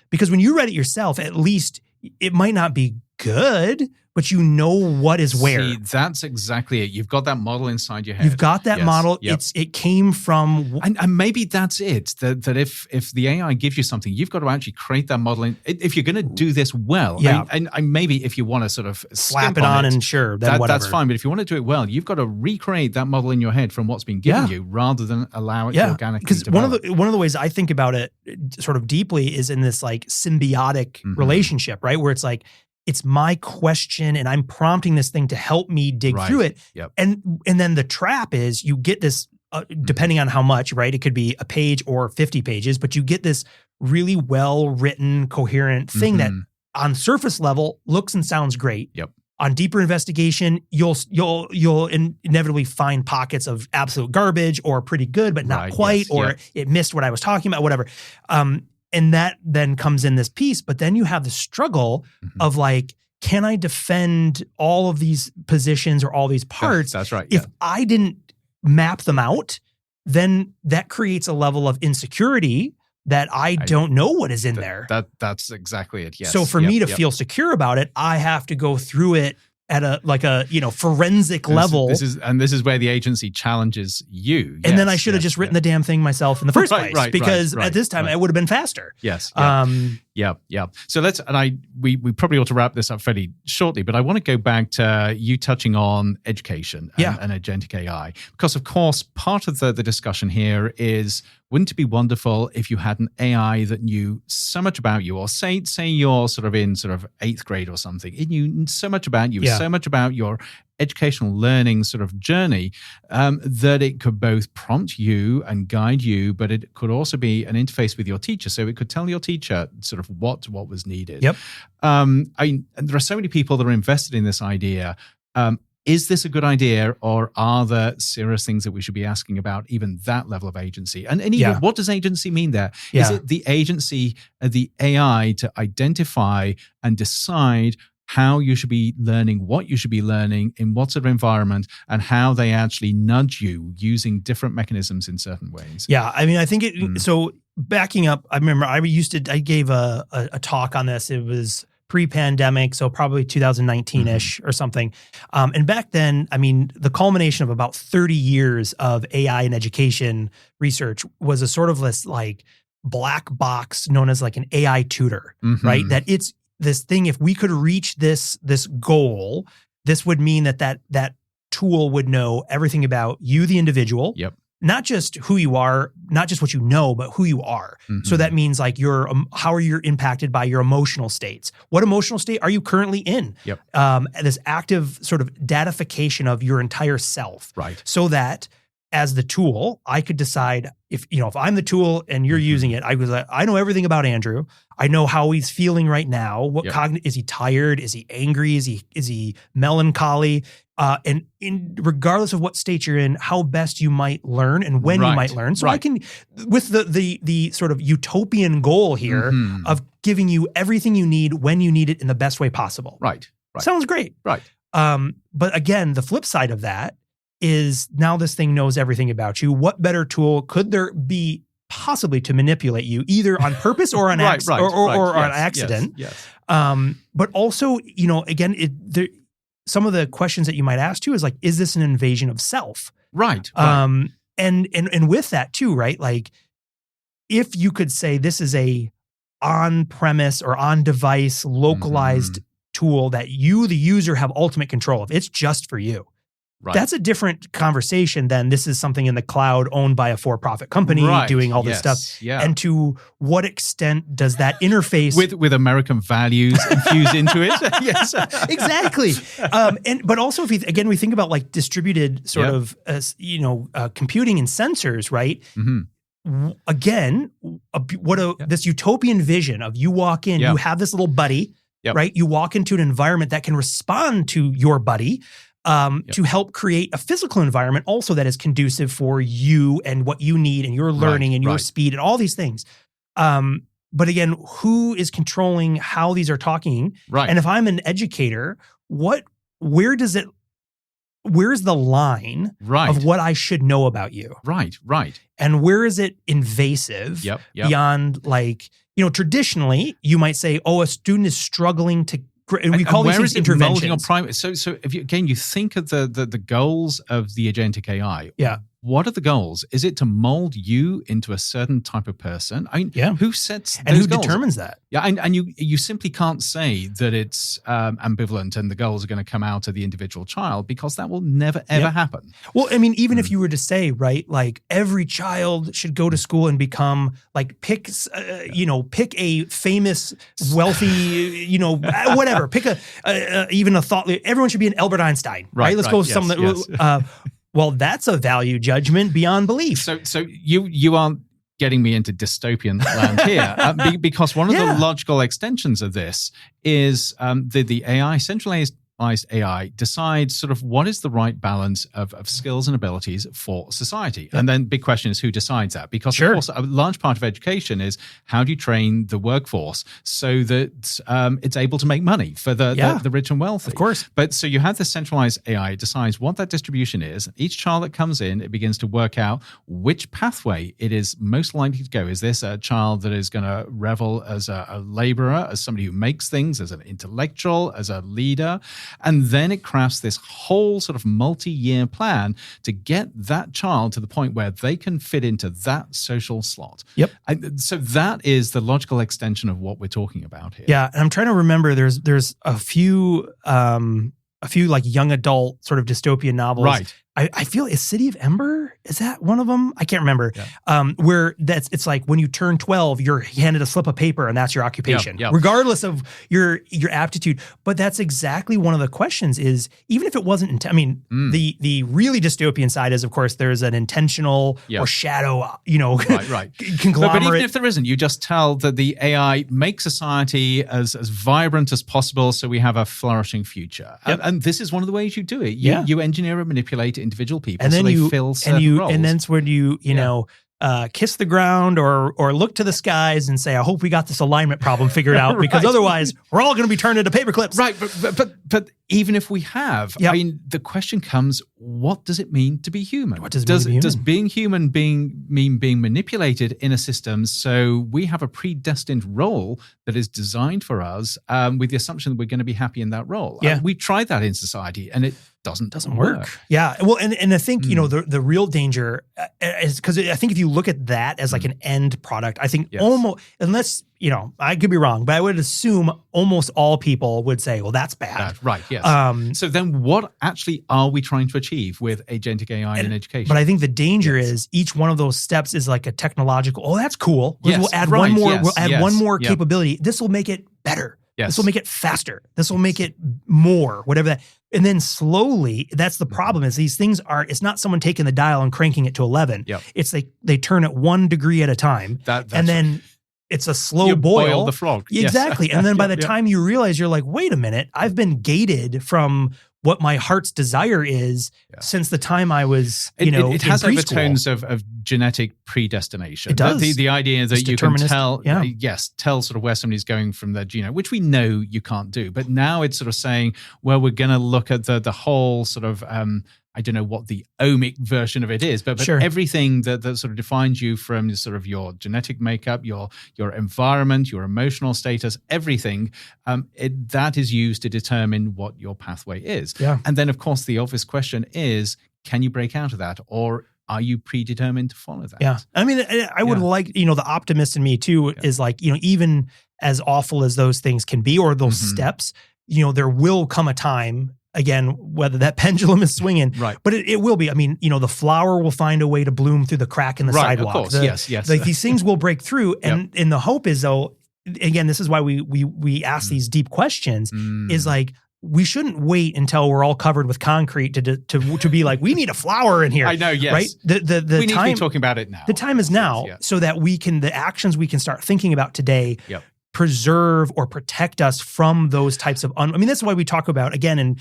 Because when you write it yourself, at least it might not be good, but you know what is where. See, that's exactly it. You've got that model inside your head. You've got that model. Yep. It came from, and maybe that's it. That if the AI gives you something, you've got to actually create that model. If you're going to do this well, and maybe if you want to sort of slap it on and sure, then whatever. That's fine. But if you want to do it well, you've got to recreate that model in your head from what's been given you, rather than allow it to organically develop. Because one of the ways I think about it sort of deeply is in this like symbiotic relationship, right? Where it's like, it's my question and I'm prompting this thing to help me dig through it. Yep. And then the trap is you get this, depending on how much, right? It could be a page or 50 pages, but you get this really well-written, coherent thing that on surface level looks and sounds great. Yep. On deeper investigation, you'll inevitably find pockets of absolute garbage or pretty good, but not quite, or it missed what I was talking about, whatever. And that then comes in this piece, but then you have the struggle of like, can I defend all of these positions or all these parts? That's right. If I didn't map them out, then that creates a level of insecurity that I don't know what is in there. That's exactly it. Yes. So for me to feel secure about it, I have to go through it at a forensic level. This is where the agency challenges you. And then I should have just written the damn thing myself in the first place, because at this time it would have been faster. Yes. Yeah. So we probably ought to wrap this up fairly shortly, but I want to go back to you touching on education and agentic AI, because of course part of the discussion here is, wouldn't it be wonderful if you had an AI that knew so much about you, or say you're sort of in sort of 8th grade or something, it knew so much about you, so much about your educational learning sort of journey, that it could both prompt you and guide you, but it could also be an interface with your teacher. So it could tell your teacher sort of what was needed. Yep. And there are so many people that are invested in this idea. Is this a good idea, or are there serious things that we should be asking about even that level of agency? And even what does agency mean there? Is it the agency of the AI to identify and decide how you should be learning, what you should be learning, in what sort of environment, and how they actually nudge you using different mechanisms in certain ways? Yeah, I mean, I think it, so backing up, I remember I gave a talk on this. It was pre-pandemic, so probably 2019-ish or something. And back then, I mean, the culmination of about 30 years of AI and education research was a sort of this like black box known as like an AI tutor, right? That it's this thing, if we could reach this goal, this would mean that tool would know everything about you, the individual. Yep. Not just who you are, not just what you know, but who you are. So that means like how are you impacted by your emotional states? What emotional state are you currently in? Yep. This active sort of datification of your entire self. Right. So that as the tool, I could decide if I'm the tool and you're using it, I know everything about Andrew. I know how he's feeling right now. What is he tired? Is he angry? Is he melancholy? And regardless of what state you're in, how best you might learn and when you might learn. So I can, with the sort of utopian goal here of giving you everything you need when you need it in the best way possible. Right. Sounds great. Right. But again, the flip side of that is now this thing knows everything about you. What better tool could there be possibly to manipulate you, either on purpose or on on accident? Yes. But also, again, some of the questions that you might ask too is like, is this an invasion of self? Right. And with that too, right? Like, if you could say this is a on-premise or on-device localized tool that you, the user, have ultimate control of, it's just for you. Right. That's a different conversation than this is something in the cloud owned by a for-profit company doing all this stuff. Yeah. And to what extent does that interface with American values infused into it? Yes, exactly. But also, if we think about like distributed sort of computing and sensors, right? Again, this utopian vision of you walk in, you have this little buddy, right? You walk into an environment that can respond to your buddy. To help create a physical environment also that is conducive for you and what you need and your learning and your speed and all these things. But again, who is controlling how these are talking? Right. And if I'm an educator, where's the line of what I should know about you? Right. And where is it invasive beyond like, traditionally you might say, a student is struggling to And we call these things interventions. So if you think of the goals of the agentic AI. Yeah. What are the goals? Is it to mold you into a certain type of person? I mean, who sets and those who goals? determines that? Yeah, and you simply can't say that it's ambivalent and the goals are going to come out of the individual child, because that will never ever happen. Well, I mean, even if you were to say, right, like every child should go to school and become like pick a famous, wealthy, whatever, pick even a thought. Everyone should be an Albert Einstein, right? Let's go with something. Well, that's a value judgment beyond belief. So you aren't getting me into dystopian land here, because one of the logical extensions of this is the AI, centralized AI, decides sort of what is the right balance of skills and abilities for society. And then big question is who decides that? Because of course, a large part of education is how do you train the workforce so that it's able to make money for the rich and wealthy. Of course. But so you have the centralized AI, it decides what that distribution is. Each child that comes in, it begins to work out which pathway it is most likely to go. Is this a child that is going to revel as a laborer, as somebody who makes things, as an intellectual, as a leader? And then it crafts this whole sort of multi-year plan to get that child to the point where they can fit into that social slot. Yep. So that is the logical extension of what we're talking about here. Yeah, and I'm trying to remember. There's a few like young adult sort of dystopian novels. Right. I feel is City of Ember, is that one of them? I can't remember. Yeah. Where it's like when you turn 12, you're handed a slip of paper and that's your occupation, regardless of your aptitude. But that's exactly one of the questions is, even if it wasn't, the really dystopian side is, of course, there's an intentional or shadow, right. conglomerate. But even if there isn't, you just tell that the AI makes society as vibrant as possible so we have a flourishing future. Yep. And this is one of the ways you do it. You engineer and manipulate individual people, and then so they fill certain roles. And then when you kiss the ground or look to the skies and say, I hope we got this alignment problem figured out, because otherwise we're all going to be turned into paper clips. Right, but even if we have, I mean, the question comes, what does it mean to be human? What does it mean to be human? Does being human mean being manipulated in a system so we have a predestined role that is designed for us with the assumption that we're going to be happy in that role? Yeah. We tried that in society and it doesn't work. Yeah. Well, and I think, the real danger is because I think if you look at that as like an end product, I think almost, unless, I could be wrong, but I would assume almost all people would say, well, that's bad. Right. Yes. So then what actually are we trying to achieve with agentic AI in education? But I think the danger is each one of those steps is like a technological, oh, that's cool. We'll add one more, one more capability. This will make it better. Yes. This will make it faster. This will make it more, whatever that. And then slowly, that's the problem is these things it's not someone taking the dial and cranking it to 11. Yep. It's they turn it 1 degree at a time. And then it's a slow boil the frog. Exactly. And then by the time you realize, you're like, wait a minute, I've been gated from what my heart's desire is since the time I was, it has in overtones of genetic predestination. It does. The idea that you can tell, tell sort of where somebody's going from their genome, which we know you can't do. But now it's sort of saying, well, we're going to look at the whole sort of, I don't know what the omic version of it is, but everything that sort of defines you from sort of your genetic makeup, your environment, your emotional status, everything, that is used to determine what your pathway is. Yeah. And then, of course, the obvious question is, can you break out of that? Or are you predetermined to follow that? Yeah. I mean, I would like, the optimist in me too is like, even as awful as those things can be, or those steps, there will come a time, again, whether that pendulum is swinging, but it will be. I mean, the flower will find a way to bloom through the crack in the sidewalk. Of course. Yes. Like these things will break through. And the hope is, though, again, this is why we ask these deep questions, is like, we shouldn't wait until we're all covered with concrete to be like, we need a flower in here. I know, yes. Right? We need to be talking about it now. The time is now, so that the actions we can start thinking about today preserve or protect us from those types of that's why we talk about, again, and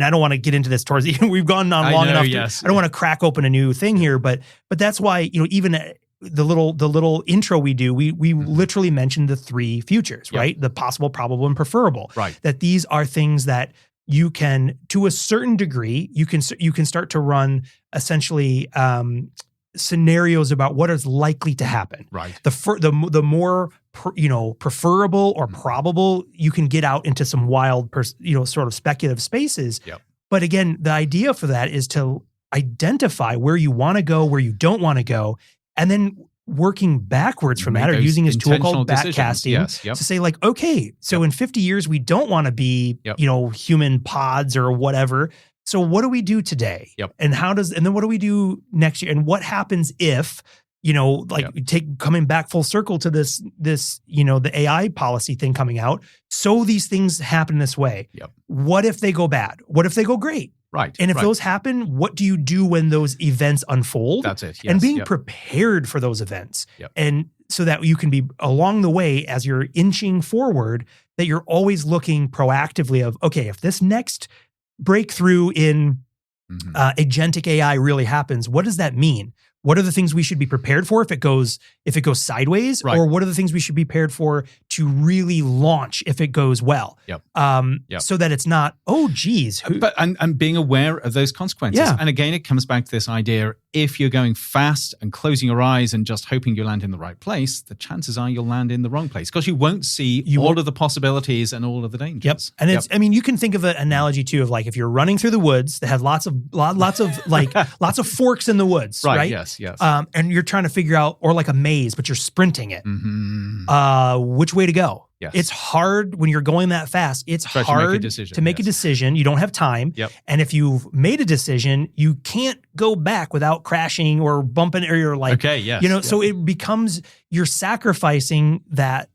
I don't want to get into this towards the end. We've gone on long enough. I don't want to crack open a new thing here, but that's why, even the little intro we do, we literally mentioned the 3 futures, right? The possible, probable, and preferable. Right. That these are things that you can, to a certain degree, you can start to run essentially scenarios about what is likely to happen. Right. The more preferable or probable you can get out into some wild, sort of speculative spaces. Yep. But again, the idea for that is to identify where you want to go, where you don't want to go, and then working backwards from that, or using his tool called backcasting to say like, okay, so in 50 years, we don't want to be, human pods or whatever. So what do we do today? Yep. And then what do we do next year? And what happens if, coming back full circle to this, the AI policy thing coming out. So these things happen this way. Yep. What if they go bad? What if they go great? Right. And if those happen, what do you do when those events unfold? That's it. Yes. And being prepared for those events. Yep. And so that you can be along the way as you're inching forward, that you're always looking proactively of, okay, if this next breakthrough in agentic AI really happens, what does that mean? What are the things we should be prepared for if it goes sideways? Right. Or what are the things we should be prepared for to really launch if it goes well? Yep. So that it's not, oh, geez. But and being aware of those consequences. Yeah. And again, it comes back to this idea, if you're going fast and closing your eyes and just hoping you land in the right place, the chances are you'll land in the wrong place because you won't see all of the possibilities and all of the dangers. Yep. And it's, I mean, you can think of an analogy too of like if you're running through the woods that have lots of lots of forks in the woods, right? Yes. And you're trying to figure out, or like a maze, but you're sprinting it. Which way to go? Yes. It's hard when you're going that fast. It's hard to make a decision. You don't have time. Yep. And if you've made a decision, you can't go back without crashing or bumping, or you're like, so it becomes, you're sacrificing that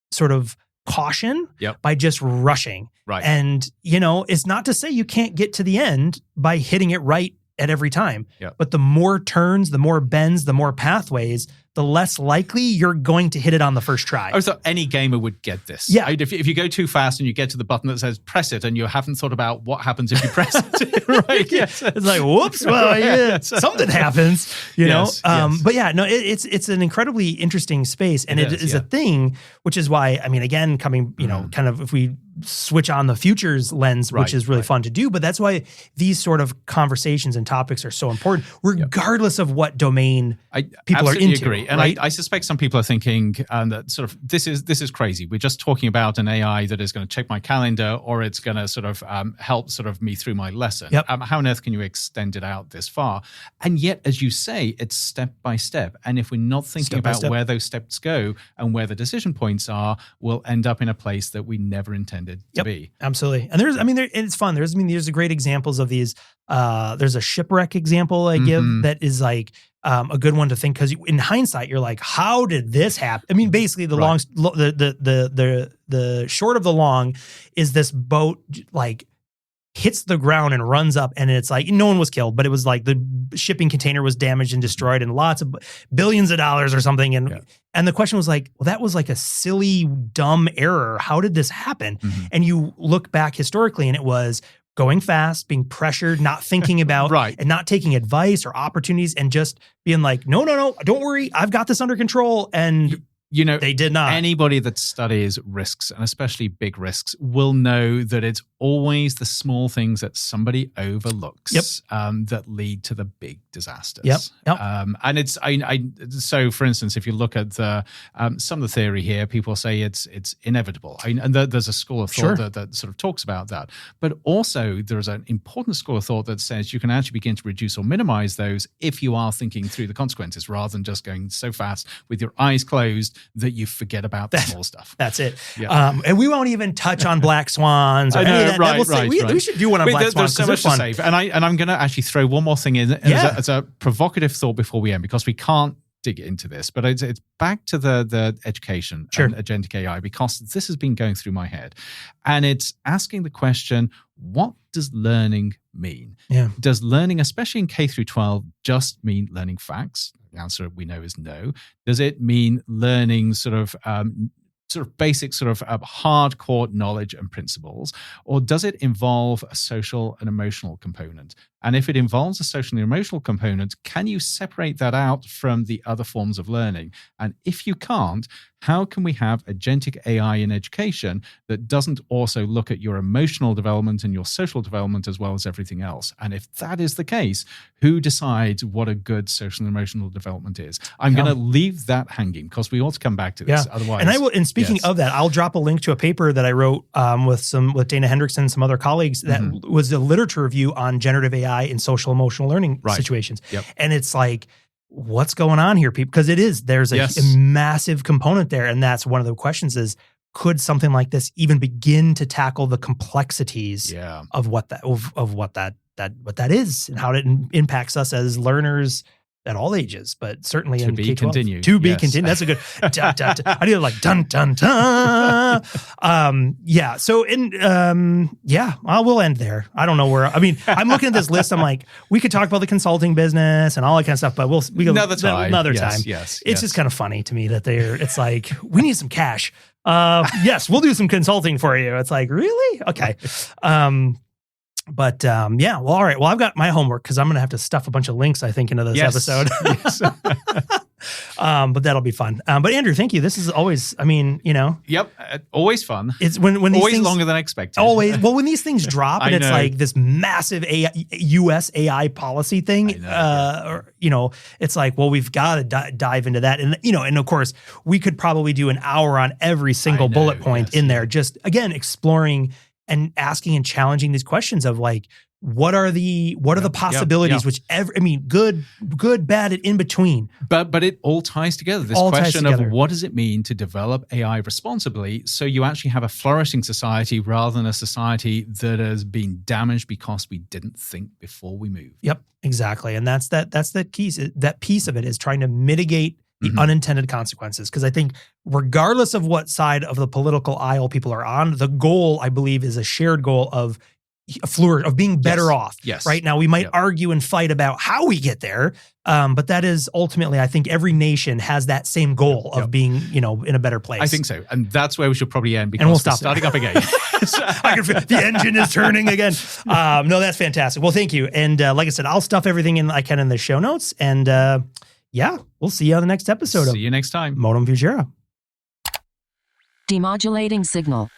sort of caution by just rushing. Right. And, it's not to say you can't get to the end by hitting it right at every time. Yep. But the more turns, the more bends, the more pathways, the less likely you're going to hit it on the first try. I thought any gamer would get this. Yeah. Right? If you go too fast and you get to the button that says press it and you haven't thought about what happens if you press it. Right. Yes. It's like, whoops, well, something happens, know? Yes. But yeah, no, it's an incredibly interesting space. And it is a thing, which is why, I mean, again, coming, kind of if we switch on the futures lens, which is really fun to do, but that's why these sort of conversations and topics are so important, regardless of what domain people are into. Agree. And I suspect some people are thinking that sort of this is crazy. We're just talking about an AI that is going to check my calendar, or it's going to sort of help sort of me through my lesson. Yep. How on earth can you extend it out this far? And yet, as you say, it's step by step. And if we're not thinking about where those steps go and where the decision points are, we'll end up in a place that we never intended to be. Absolutely. And it's fun. There's a great examples of these. There's a shipwreck example I give that is like a good one to think, because in hindsight you're like, how did this happen? I mean, basically the the short of the long is this boat like hits the ground and runs up, and it's like no one was killed, but it was like the shipping container was damaged and destroyed and lots of billions of dollars or something. And the question was like, well, that was like a silly, dumb error. How did this happen? And you look back historically and it was going fast, being pressured, not thinking about and not taking advice or opportunities, and just being like, no, don't worry, I've got this under control. And they did not. Anybody that studies risks, and especially big risks, will know that it's always the small things that somebody overlooks that lead to the big disasters. And it's so for instance, if you look at the some of the theory here, people say it's inevitable. And there's a school of thought that sort of talks about that. But also there's an important school of thought that says you can actually begin to reduce or minimize those if you are thinking through the consequences rather than just going so fast with your eyes closed that you forget about the small stuff. That's it. And we won't even touch on black swans. Or any of that. We should do one on black swans. There's so much to say. And I'm going to actually throw one more thing in as a provocative thought before we end, because we can't dig into this, but it's back to the education and agentic AI, because this has been going through my head, and it's asking the question, what does learning mean? Does learning, especially in K through 12, just mean learning facts? The answer we know is no. Does it mean learning sort of basic hardcore knowledge and principles, or does it involve a social and emotional component? And if it involves a social and emotional component, can you separate that out from the other forms of learning? And if you can't, how can we have agentic AI in education that doesn't also look at your emotional development and your social development as well as everything else? And if that is the case, who decides what a good social and emotional development is? I'm going to leave that hanging because we ought to come back to this. Otherwise, and I will. And speaking of that, I'll drop a link to a paper that I wrote with Dana Hendrickson and some other colleagues that was a literature review on generative AI in social emotional learning situations. And it's like, what's going on here, people? Because there's a massive component there. And that's one of the questions is, could something like this even begin to tackle the complexities of what that is and how it impacts us as learners at all ages, but certainly in K-12. Continued. To be continued. That's a good, I do like dun, dun, dun. So we'll end there. I don't know where, I'm looking at this list. I'm like, we could talk about the consulting business and all that kind of stuff, but we go another time. It's just kind of funny to me that it's like, we need some cash. Yes, we'll do some consulting for you. It's like, really? Okay. Well, all right. Well, I've got my homework because I'm going to have to stuff a bunch of links, I think, into this episode. But that'll be fun. But Andrew, thank you. This is always, Yep. Always fun. It's when these always things, longer than expected. Always. Well, when these things drop and it's like this massive US AI policy thing, it's like, well, we've got to dive into that. And of course, we could probably do an hour on every single bullet point in there, just again, exploring and asking and challenging these questions of like, what are the possibilities? Which good, bad, and in between. But it all ties together. This question of what does it mean to develop AI responsibly, so you actually have a flourishing society rather than a society that has been damaged because we didn't think before we moved. Yep, exactly. And that's the key. That piece of it is trying to mitigate the unintended consequences. Because I think regardless of what side of the political aisle people are on, the goal, I believe, is a shared goal of being better off. Yes. Right now, we might argue and fight about how we get there. But that is ultimately, I think every nation has that same goal of being, in a better place. I think so. And that's where we should probably end because we'll stop starting up again. I can feel the engine is turning again. No, that's fantastic. Well, thank you. And like I said, I'll stuff everything I can in the show notes. And we'll see you on the next episode. See you next time. Modem Futura. Demodulating signal.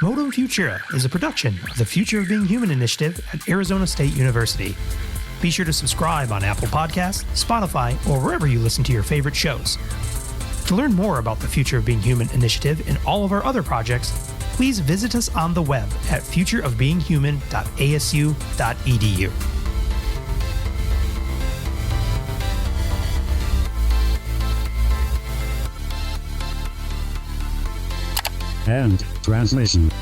Modem Futura is a production of the Future of Being Human initiative at Arizona State University. Be sure to subscribe on Apple Podcasts, Spotify, or wherever you listen to your favorite shows. To learn more about the Future of Being Human initiative and all of our other projects, please visit us on the web at futureofbeinghuman.asu.edu. End transmission.